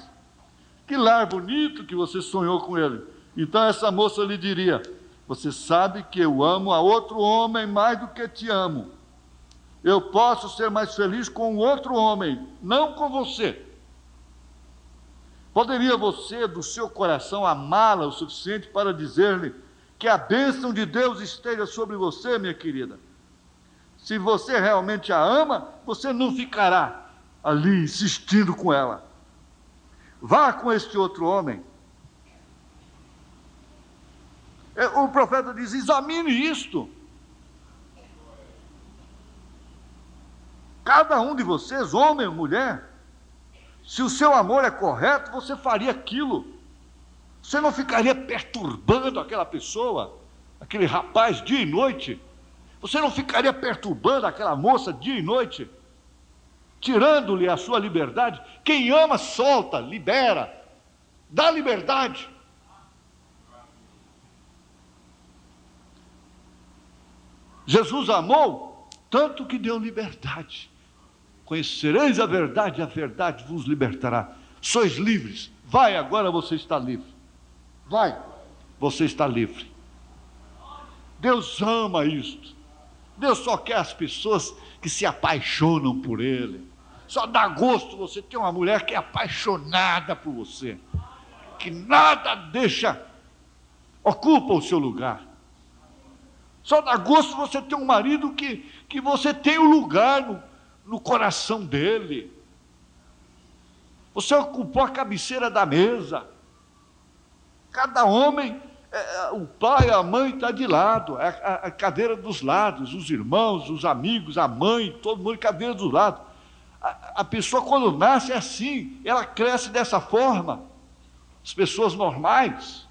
Speaker 1: Que lar bonito que você sonhou com ele. Então essa moça lhe diria: você sabe que eu amo a outro homem mais do que te amo. Eu posso ser mais feliz com outro homem, não com você. Poderia você, do seu coração, amá-la o suficiente para dizer-lhe que a bênção de Deus esteja sobre você, minha querida? Se você realmente a ama, você não ficará ali insistindo com ela. Vá com este outro homem. O profeta diz: examine isto. Cada um de vocês, homem ou mulher, se o seu amor é correto, você faria aquilo. Você não ficaria perturbando aquela pessoa, aquele rapaz, dia e noite. Você não ficaria perturbando aquela moça dia e noite, tirando-lhe a sua liberdade. Quem ama, solta, libera, dá liberdade. Jesus amou tanto que deu liberdade. Conhecereis a verdade vos libertará. Sois livres. Vai, agora você está livre. Vai, você está livre. Deus ama isto. Deus só quer as pessoas que se apaixonam por Ele. Só dá gosto você ter uma mulher que é apaixonada por você, que nada ocupa o seu lugar. Só dá gosto você ter um marido que você tem o lugar no coração dele. Você ocupou a cabeceira da mesa. Cada homem, o pai, a mãe está de lado, a cadeira dos lados, os irmãos, os amigos, a mãe, todo mundo cadeira dos lados. A pessoa quando nasce é assim, ela cresce dessa forma. As pessoas normais,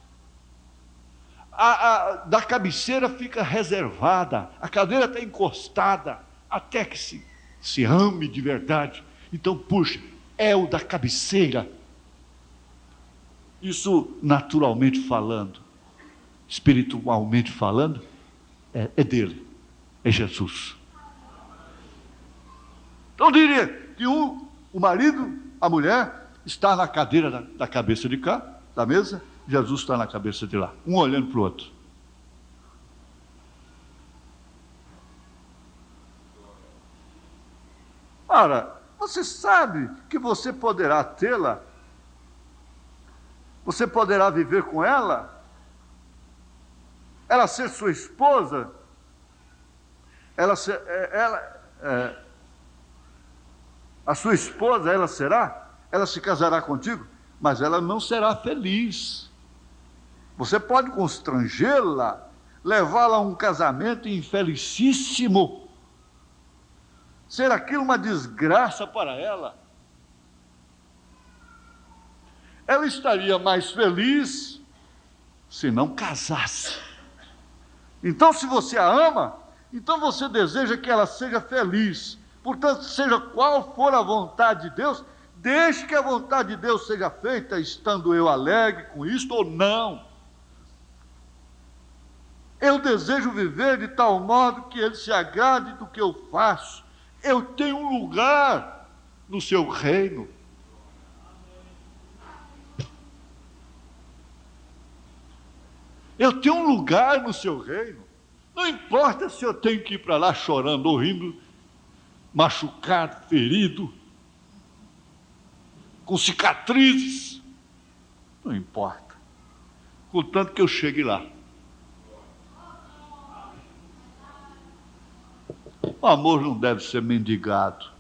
Speaker 1: da cabeceira fica reservada, a cadeira está encostada, até que se ame de verdade. Então, puxa, é o da cabeceira. Isso naturalmente falando, espiritualmente falando, é dele, é Jesus. Então diria que o marido, a mulher, está na cadeira da cabeça de cá, da mesa, Jesus está na cabeça de lá, um olhando para o outro. Ora, você sabe que você poderá tê-la, você poderá viver com ela, ela ser sua esposa, a sua esposa, ela se casará contigo, mas ela não será feliz. Você pode constrangê-la, levá-la a um casamento infelicíssimo, ser aquilo uma desgraça para ela. Ela estaria mais feliz se não casasse. Então, se você a ama, Então você deseja que ela seja feliz. Portanto, seja qual for a vontade de Deus, deixe que a vontade de Deus seja feita, estando eu alegre com isto ou não. Eu desejo viver de tal modo que Ele se agrade do que eu faço. Eu tenho um lugar no seu reino. Eu tenho um lugar no seu reino. Não importa se eu tenho que ir para lá chorando ou rindo, machucado, ferido, com cicatrizes. Não importa. Contanto que eu chegue lá. O amor não deve ser mendigado.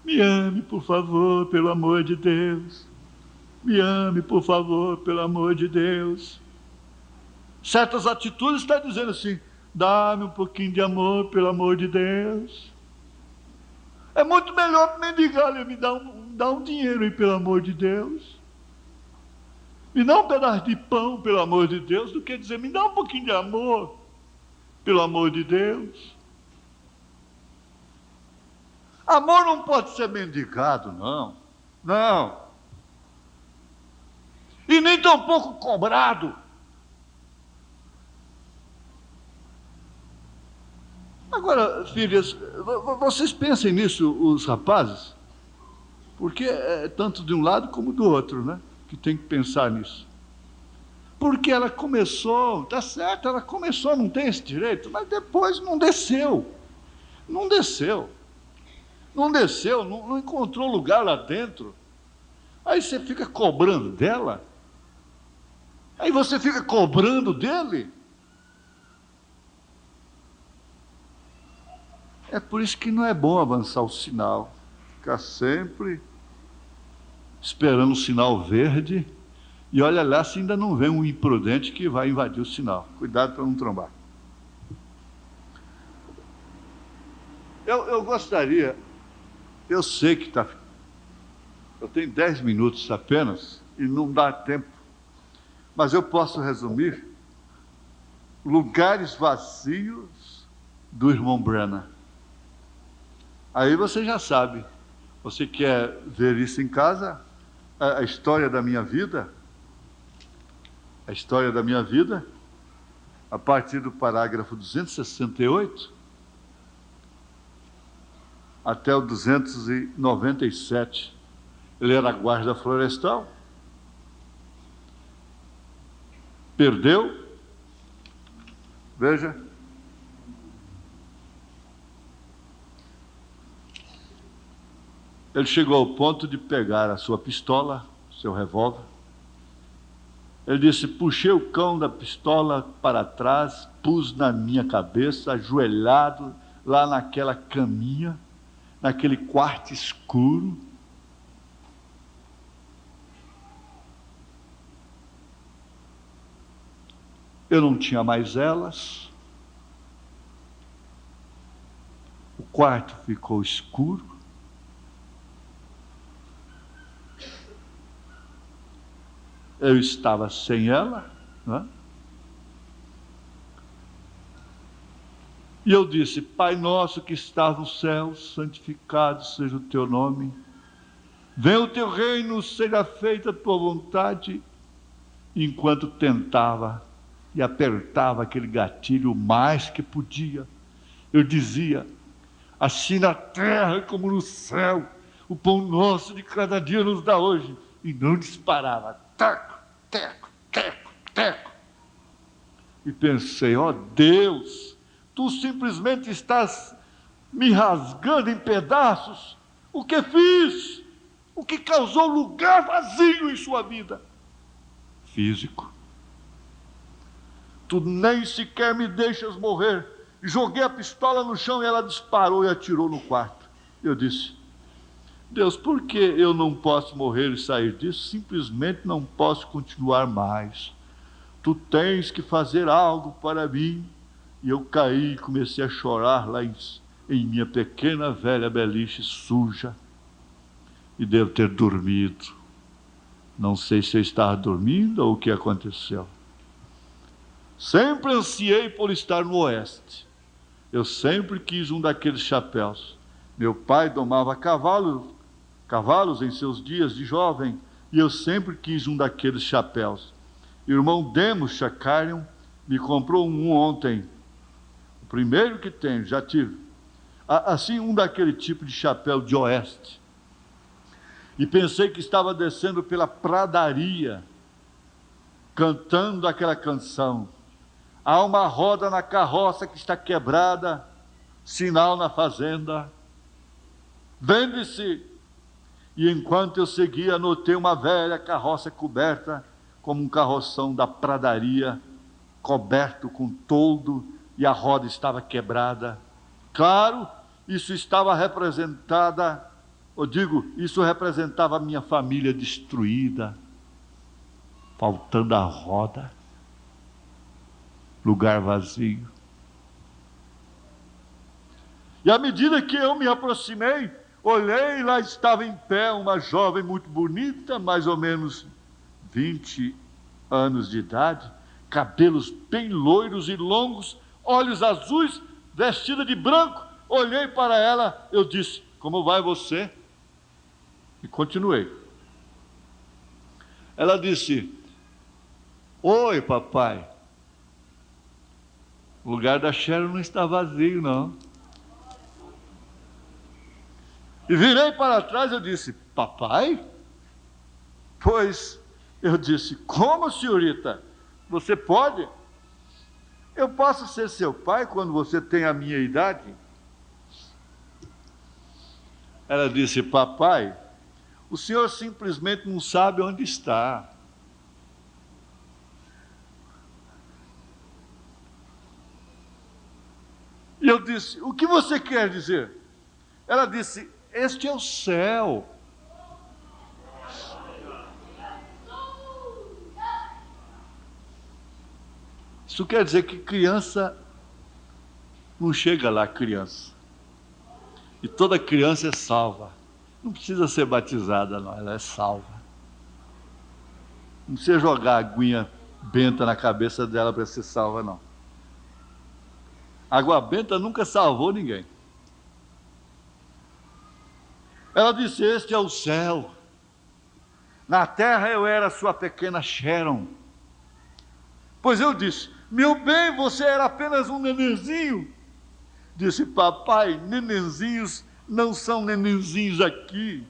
Speaker 1: Me ame, por favor, pelo amor de Deus. Me ame, por favor, pelo amor de Deus. Certas atitudes estão dizendo assim: dá-me um pouquinho de amor, pelo amor de Deus. É muito melhor mendigar, me dá um dinheiro aí, pelo amor de Deus. Me dá um pedaço de pão, pelo amor de Deus, do que dizer, me dá um pouquinho de amor, pelo amor de Deus. Amor não pode ser mendigado, não. Não. E nem tampouco cobrado. Agora, filhas, vocês pensem nisso, os rapazes, porque é tanto de um lado como do outro, né? Que tem que pensar nisso. Porque ela começou, tá certo, ela começou, não tem esse direito, mas depois não desceu. Não desceu. Não desceu, não encontrou lugar lá dentro. Aí você fica cobrando dela. Aí você fica cobrando dele. É por isso que não é bom avançar o sinal. Ficar sempre esperando o sinal verde. E olha lá se ainda não vem um imprudente que vai invadir o sinal. Cuidado para não trombar. Eu gostaria, eu sei que eu tenho 10 minutos apenas e não dá tempo, mas eu posso resumir lugares vazios do irmão Branham. Aí você já sabe, você quer ver isso em casa, a história da minha vida, a partir do parágrafo 268 até o 297. Ele era guarda florestal, perdeu, veja, ele chegou ao ponto de pegar a sua pistola, seu revólver. Ele disse: puxei o cão da pistola para trás, pus na minha cabeça, ajoelhado lá naquela caminha, naquele quarto escuro. Eu não tinha mais elas. O quarto ficou escuro. Eu estava sem ela, né? E eu disse: Pai nosso que estás no céu, santificado seja o teu nome. Venha o teu reino, seja feita a tua vontade. Enquanto tentava e apertava aquele gatilho o mais que podia, eu dizia: assim na terra como no céu, o pão nosso de cada dia nos dá hoje. E não disparava. Teco, teco, teco, teco. E pensei: ó Deus, tu simplesmente estás me rasgando em pedaços. O que fiz? O que causou lugar vazio em sua vida? Físico. Tu nem sequer me deixas morrer. Joguei a pistola no chão e ela disparou e atirou no quarto. Eu disse: Deus, por que eu não posso morrer e sair disso? Simplesmente não posso continuar mais. Tu tens que fazer algo para mim. E eu caí e comecei a chorar lá em minha pequena velha beliche suja. E devo ter dormido. Não sei se eu estava dormindo ou o que aconteceu. Sempre ansiei por estar no oeste. Eu sempre quis um daqueles chapéus. Meu pai domava cavalos em seus dias de jovem, e eu sempre quis um daqueles chapéus. Irmão Demos Chacarion me comprou um ontem. O primeiro que tenho, já tive. Assim, um daquele tipo de chapéu de oeste. E pensei que estava descendo pela pradaria, cantando aquela canção. Há uma roda na carroça que está quebrada, sinal na fazenda. Vende-se. E enquanto eu seguia, notei uma velha carroça coberta, como um carroção da pradaria, coberto com toldo, e a roda estava quebrada. Claro, isso estava representada, isso representava a minha família destruída, faltando a roda, lugar vazio. E à medida que eu me aproximei, olhei, lá estava em pé uma jovem muito bonita, mais ou menos 20 anos de idade, cabelos bem loiros e longos, olhos azuis, vestida de branco. Olhei para ela, eu disse: como vai você? E continuei. Ela disse: oi, papai. O lugar da Sharon não está vazio, não. E virei para trás, eu disse: papai? Pois, eu disse: como, senhorita? Você pode? Eu posso ser seu pai quando você tem a minha idade? Ela disse: papai, o senhor simplesmente não sabe onde está. E eu disse: o que você quer dizer? Ela disse: este é o céu. Isso quer dizer que criança não chega lá, criança. E toda criança é salva. Não precisa ser batizada, não, ela é salva. Não precisa jogar aguinha benta na cabeça dela para ser salva, não. Água benta nunca salvou ninguém. Ela disse: este é o céu. Na terra eu era sua pequena Sharon. Pois eu disse: meu bem, você era apenas um nenenzinho. Disse: papai, nenenzinhos não são nenenzinhos aqui.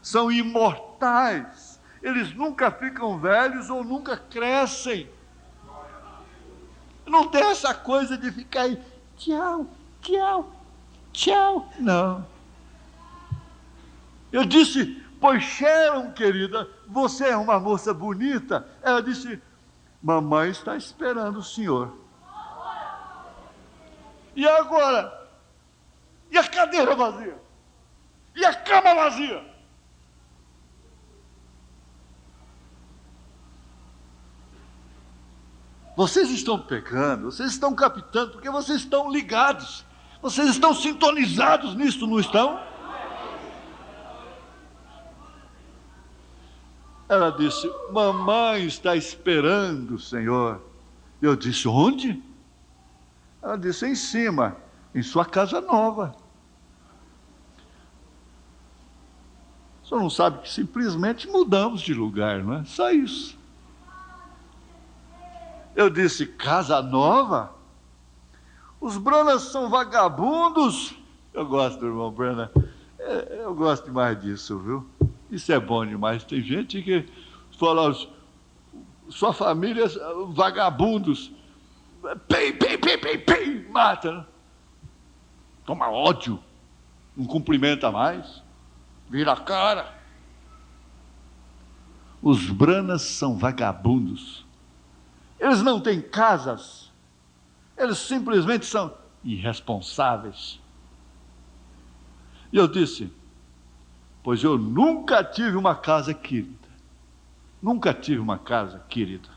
Speaker 1: São imortais. Eles nunca ficam velhos ou nunca crescem. Não tem essa coisa de ficar aí, tchau, tchau, tchau. Não. Eu disse: pois Sharon, querida, você é uma moça bonita. Ela disse: mamãe está esperando o senhor. E agora? E a cadeira vazia? E a cama vazia? Vocês estão pecando, vocês estão captando, porque vocês estão ligados. Vocês estão sintonizados nisso, não estão? Ela disse: mamãe está esperando o senhor. Eu disse: onde? Ela disse: em cima, em sua casa nova. O senhor não sabe que simplesmente mudamos de lugar, não é? Só isso. Eu disse: casa nova? Os Branas são vagabundos. Eu gosto do irmão Brana. Eu gosto demais disso, viu? Isso é bom demais. Tem gente que fala: sua família é vagabundos. Pei, mata, né? Toma ódio, não cumprimenta mais, vira a cara. Os Branas são vagabundos. Eles não têm casas, eles simplesmente são irresponsáveis. E eu disse: pois eu nunca tive uma casa querida. Nunca tive uma casa querida.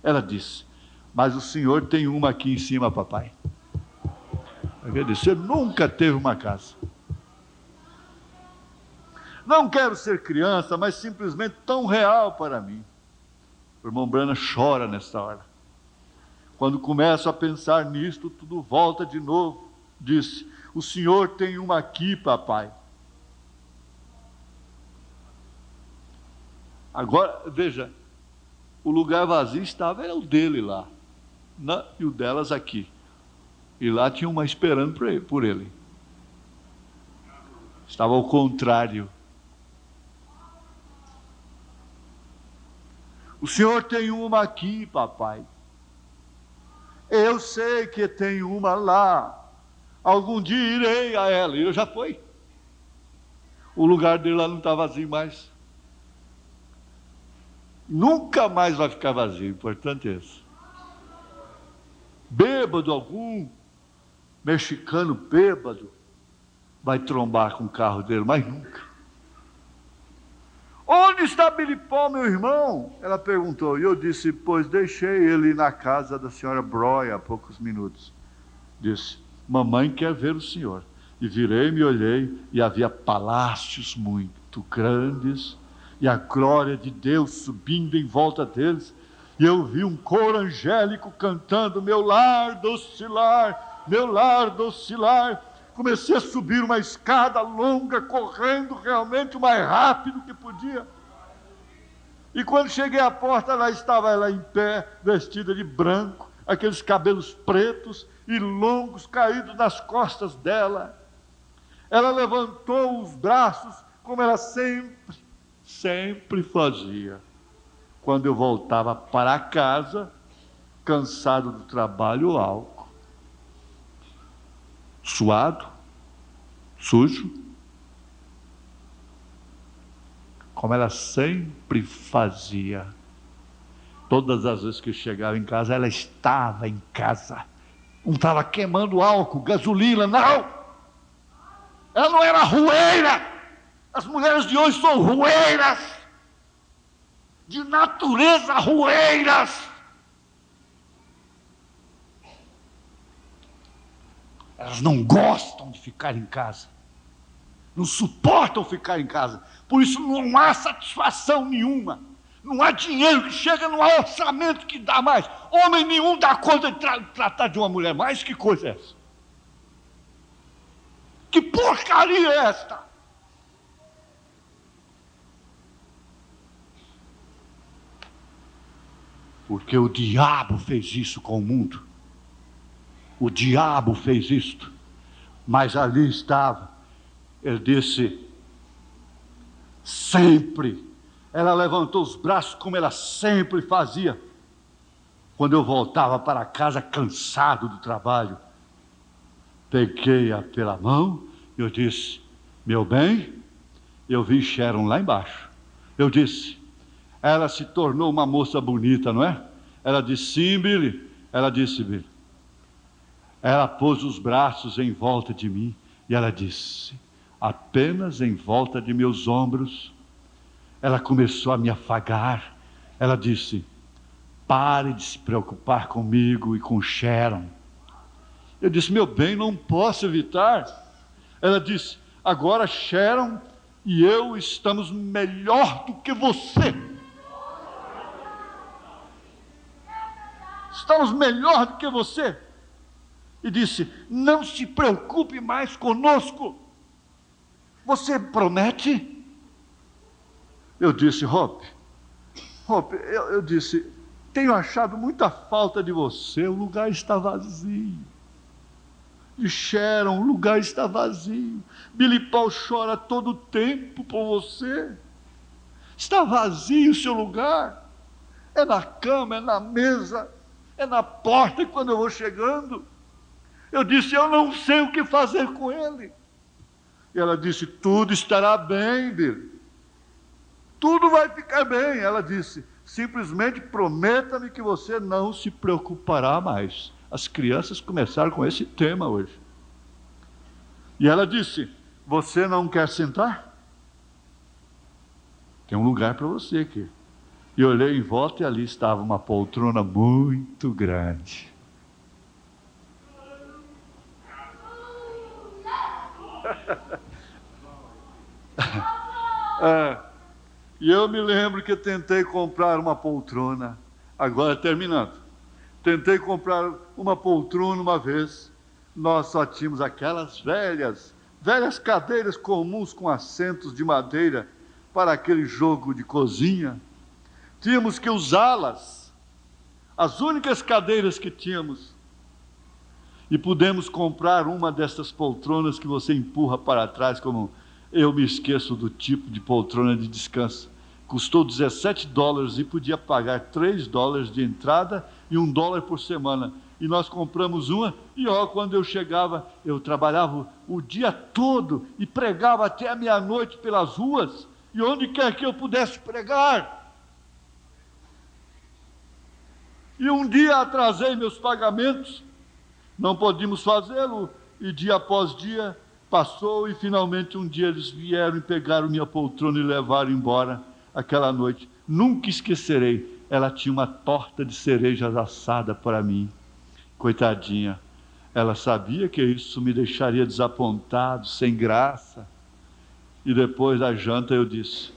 Speaker 1: Ela disse: mas o senhor tem uma aqui em cima, papai. Eu disse: você nunca teve uma casa. Não quero ser criança, mas simplesmente tão real para mim. O irmão Brana chora nessa hora. Quando começo a pensar nisto, tudo volta de novo. Disse: o senhor tem uma aqui, papai. Agora, veja, o lugar vazio estava, era o dele lá, e o delas aqui. E lá tinha uma esperando por ele. Estava ao contrário. O senhor tem uma aqui, papai. Eu sei que tem uma lá. Algum dia irei a ela. E eu já fui. O lugar dele lá não está vazio mais. Nunca mais vai ficar vazio. Importante é isso. Bêbado algum, mexicano bêbado, vai trombar com o carro dele, mas nunca. Onde está Billy Paul, meu irmão? Ela perguntou. E eu disse: pois deixei ele na casa da senhora Broy há poucos minutos. Disse: mamãe quer ver o senhor. E virei-me e olhei, e havia palácios muito grandes, e a glória de Deus subindo em volta deles. E eu vi um coro angélico cantando: meu lar doce lar, meu lar doce lar. Comecei a subir uma escada longa, correndo realmente o mais rápido que podia. E quando cheguei à porta, lá estava ela em pé, vestida de branco, aqueles cabelos pretos e longos caídos nas costas dela. Ela levantou os braços, como ela sempre fazia. Quando eu voltava para casa, cansado do trabalho, álcool, suado, sujo, como ela sempre fazia. Todas as vezes que eu chegava em casa, ela estava em casa. Não estava queimando álcool, gasolina, não. Ela não era rueira. As mulheres de hoje são rueiras, de natureza rueiras. Elas não gostam de ficar em casa, não suportam ficar em casa, por isso não há satisfação nenhuma, não há dinheiro que chega, não há orçamento que dá mais. Homem nenhum dá conta de tratar de uma mulher mais. Que coisa é essa? Que porcaria é esta? Porque o diabo fez isso com o mundo. O diabo fez isto. Mas ali estava. Ele disse: sempre. Ela levantou os braços como ela sempre fazia. Quando eu voltava para casa cansado do trabalho, peguei-a pela mão e eu disse: meu bem, eu vi Sharon lá embaixo. Eu disse: ela se tornou uma moça bonita, não é? Ela disse: sim, Billy. Ela disse: Billy. Ela pôs os braços em volta de mim e ela disse: apenas em volta de meus ombros. Ela começou a me afagar. Ela disse: pare de se preocupar comigo e com Sharon. Eu disse: meu bem, não posso evitar. Ela disse: agora Sharon e eu estamos melhor do que você. Estamos melhor do que você. E disse: não se preocupe mais conosco. Você promete? Eu disse: Hope, eu disse: tenho achado muita falta de você, o lugar está vazio. De Sharon, o lugar está vazio. Billy Paul chora todo o tempo por você. Está vazio o seu lugar. É na cama, é na mesa, é na porta quando eu vou chegando. Eu disse: eu não sei o que fazer com ele. E ela disse: tudo estará bem, Billy. Tudo vai ficar bem. Ela disse: simplesmente prometa-me que você não se preocupará mais. As crianças começaram com esse tema hoje. E ela disse: você não quer sentar? Tem um lugar para você aqui. E olhei em volta e ali estava uma poltrona muito grande. E eu me lembro que eu tentei comprar uma poltrona, agora terminando, Tentei comprar uma poltrona uma vez. Nós só tínhamos aquelas velhas cadeiras comuns com assentos de madeira para aquele jogo de cozinha. Tínhamos que usá-las, as únicas cadeiras que tínhamos. E pudemos comprar uma dessas poltronas que você empurra para trás, como eu me esqueço do tipo de poltrona de descanso. Custou $17 e podia pagar $3 de entrada e $1 por semana. E nós compramos uma, e quando eu chegava, eu trabalhava o dia todo e pregava até a meia-noite pelas ruas, e onde quer que eu pudesse pregar. E um dia atrasei meus pagamentos, não podíamos fazê-lo, e dia após dia passou, e finalmente um dia eles vieram e pegaram minha poltrona e levaram embora aquela noite. Nunca esquecerei, ela tinha uma torta de cerejas assada para mim. Coitadinha, ela sabia que isso me deixaria desapontado, sem graça. E depois da janta eu disse: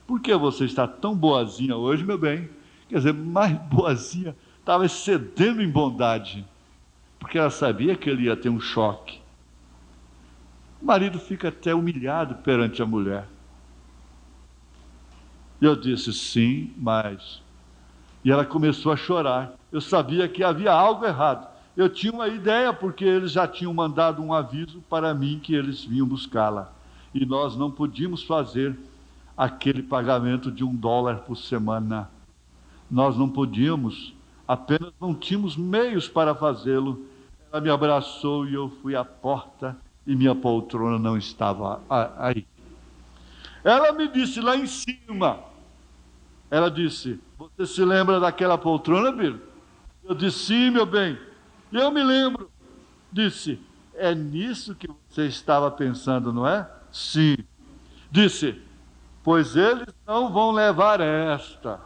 Speaker 1: por que você está tão boazinha hoje, meu bem? Quer dizer, mais boazinha, estava excedendo em bondade, porque ela sabia que ele ia ter um choque. O marido fica até humilhado perante a mulher. E eu disse: sim, mas... E ela começou a chorar. Eu sabia que havia algo errado. Eu tinha uma ideia, porque eles já tinham mandado um aviso para mim que eles vinham buscá-la. E nós não podíamos fazer aquele pagamento de $1 por semana. Nós não podíamos, apenas não tínhamos meios para fazê-lo. Ela me abraçou e eu fui à porta e minha poltrona não estava aí. Ela me disse lá em cima, ela disse: você se lembra daquela poltrona, Biro? Eu disse: sim, meu bem. E eu me lembro. Disse: é nisso que você estava pensando, não é? Sim. Disse: pois eles não vão levar esta.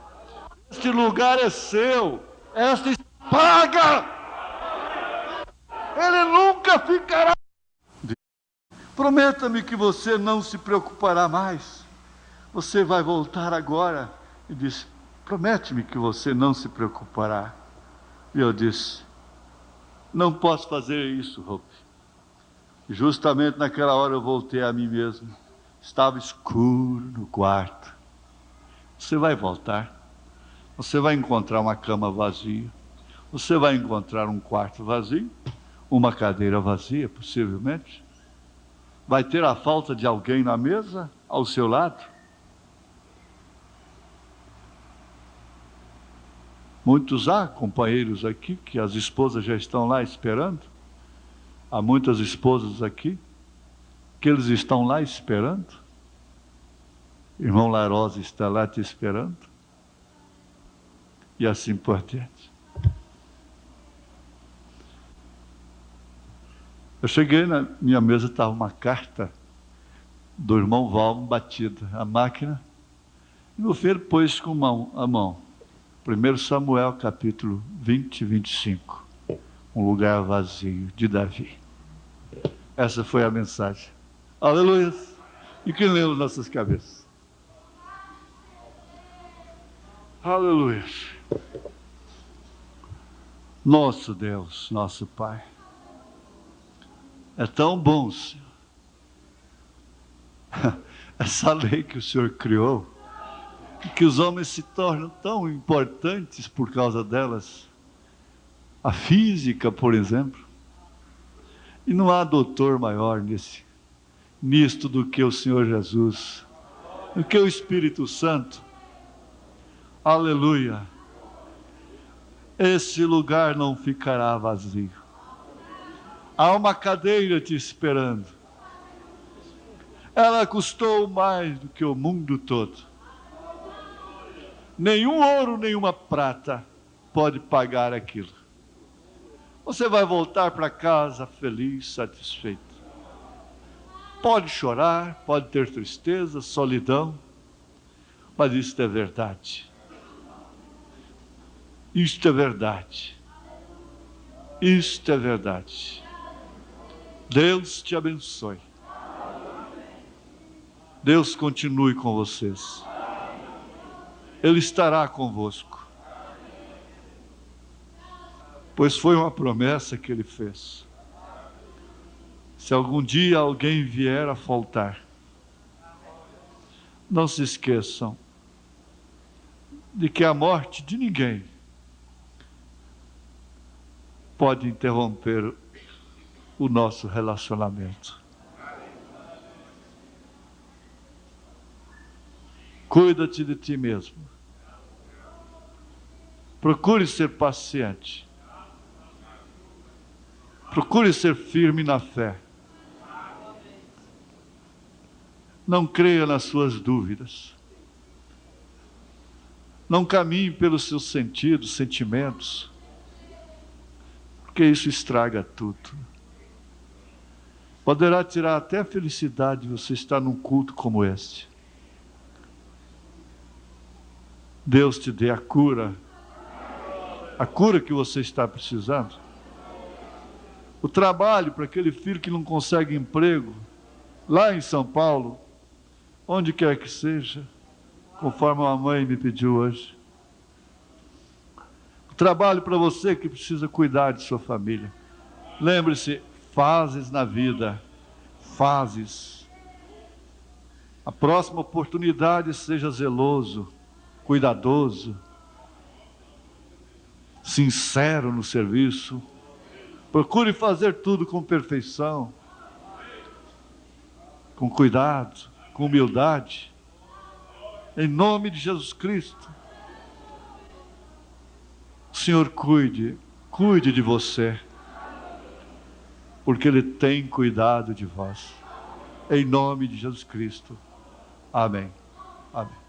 Speaker 1: Este lugar é seu. Esta está paga. Ele nunca ficará. Prometa-me que você não se preocupará mais. Você vai voltar agora. E disse: promete-me que você não se preocupará. E eu disse: não posso fazer isso, Hope. E justamente naquela hora eu voltei a mim mesmo. Estava escuro no quarto. Você vai voltar. Você vai encontrar uma cama vazia. Você vai encontrar um quarto vazio. Uma cadeira vazia, possivelmente. Vai ter a falta de alguém na mesa, ao seu lado. Muitos companheiros aqui, que as esposas já estão lá esperando. Há muitas esposas aqui, que eles estão lá esperando. Irmão Larosa está lá te esperando. E assim por diante. Eu cheguei na minha mesa, estava uma carta do irmão Valmo batida. A máquina. E meu filho pôs com a mão. 1 Samuel capítulo 20 e 25. Um lugar vazio, de Davi. Essa foi a mensagem. Aleluia. E quem leu nossas cabeças? Aleluia. Nosso Deus, nosso Pai. É tão bom, Senhor. Essa lei que o Senhor criou, que os homens se tornam tão importantes por causa delas. A física, por exemplo. E não há doutor maior nisto do que o Senhor Jesus, do que o Espírito Santo. Aleluia. Esse lugar não ficará vazio. Há uma cadeira te esperando. Ela custou mais do que o mundo todo. Nenhum ouro, nenhuma prata pode pagar aquilo. Você vai voltar para casa feliz, satisfeito. Pode chorar, pode ter tristeza, solidão, mas isto é verdade. Isto é verdade. Isto é verdade. Deus te abençoe. Deus continue com vocês. Ele estará convosco. pois foi uma promessa que Ele fez. Se algum dia alguém vier a faltar, não se esqueçam de que a morte de ninguém pode interromper o nosso relacionamento. Cuida-te de ti mesmo. Procure ser paciente. Procure ser firme na fé. Não creia nas suas dúvidas. Não caminhe pelos seus sentidos, sentimentos, porque isso estraga tudo. Poderá tirar até a felicidade de você estar num culto como este. Deus te dê a cura que você está precisando. O trabalho para aquele filho que não consegue emprego, lá em São Paulo, onde quer que seja, conforme a mãe me pediu hoje. O trabalho para você que precisa cuidar de sua família. Lembre-se, fases na vida, fases. A próxima oportunidade, seja zeloso, cuidadoso, sincero no serviço. Procure fazer tudo com perfeição, com cuidado, com humildade. Em nome de Jesus Cristo. O Senhor cuide de você, porque Ele tem cuidado de vós. Em nome de Jesus Cristo. Amém. Amém.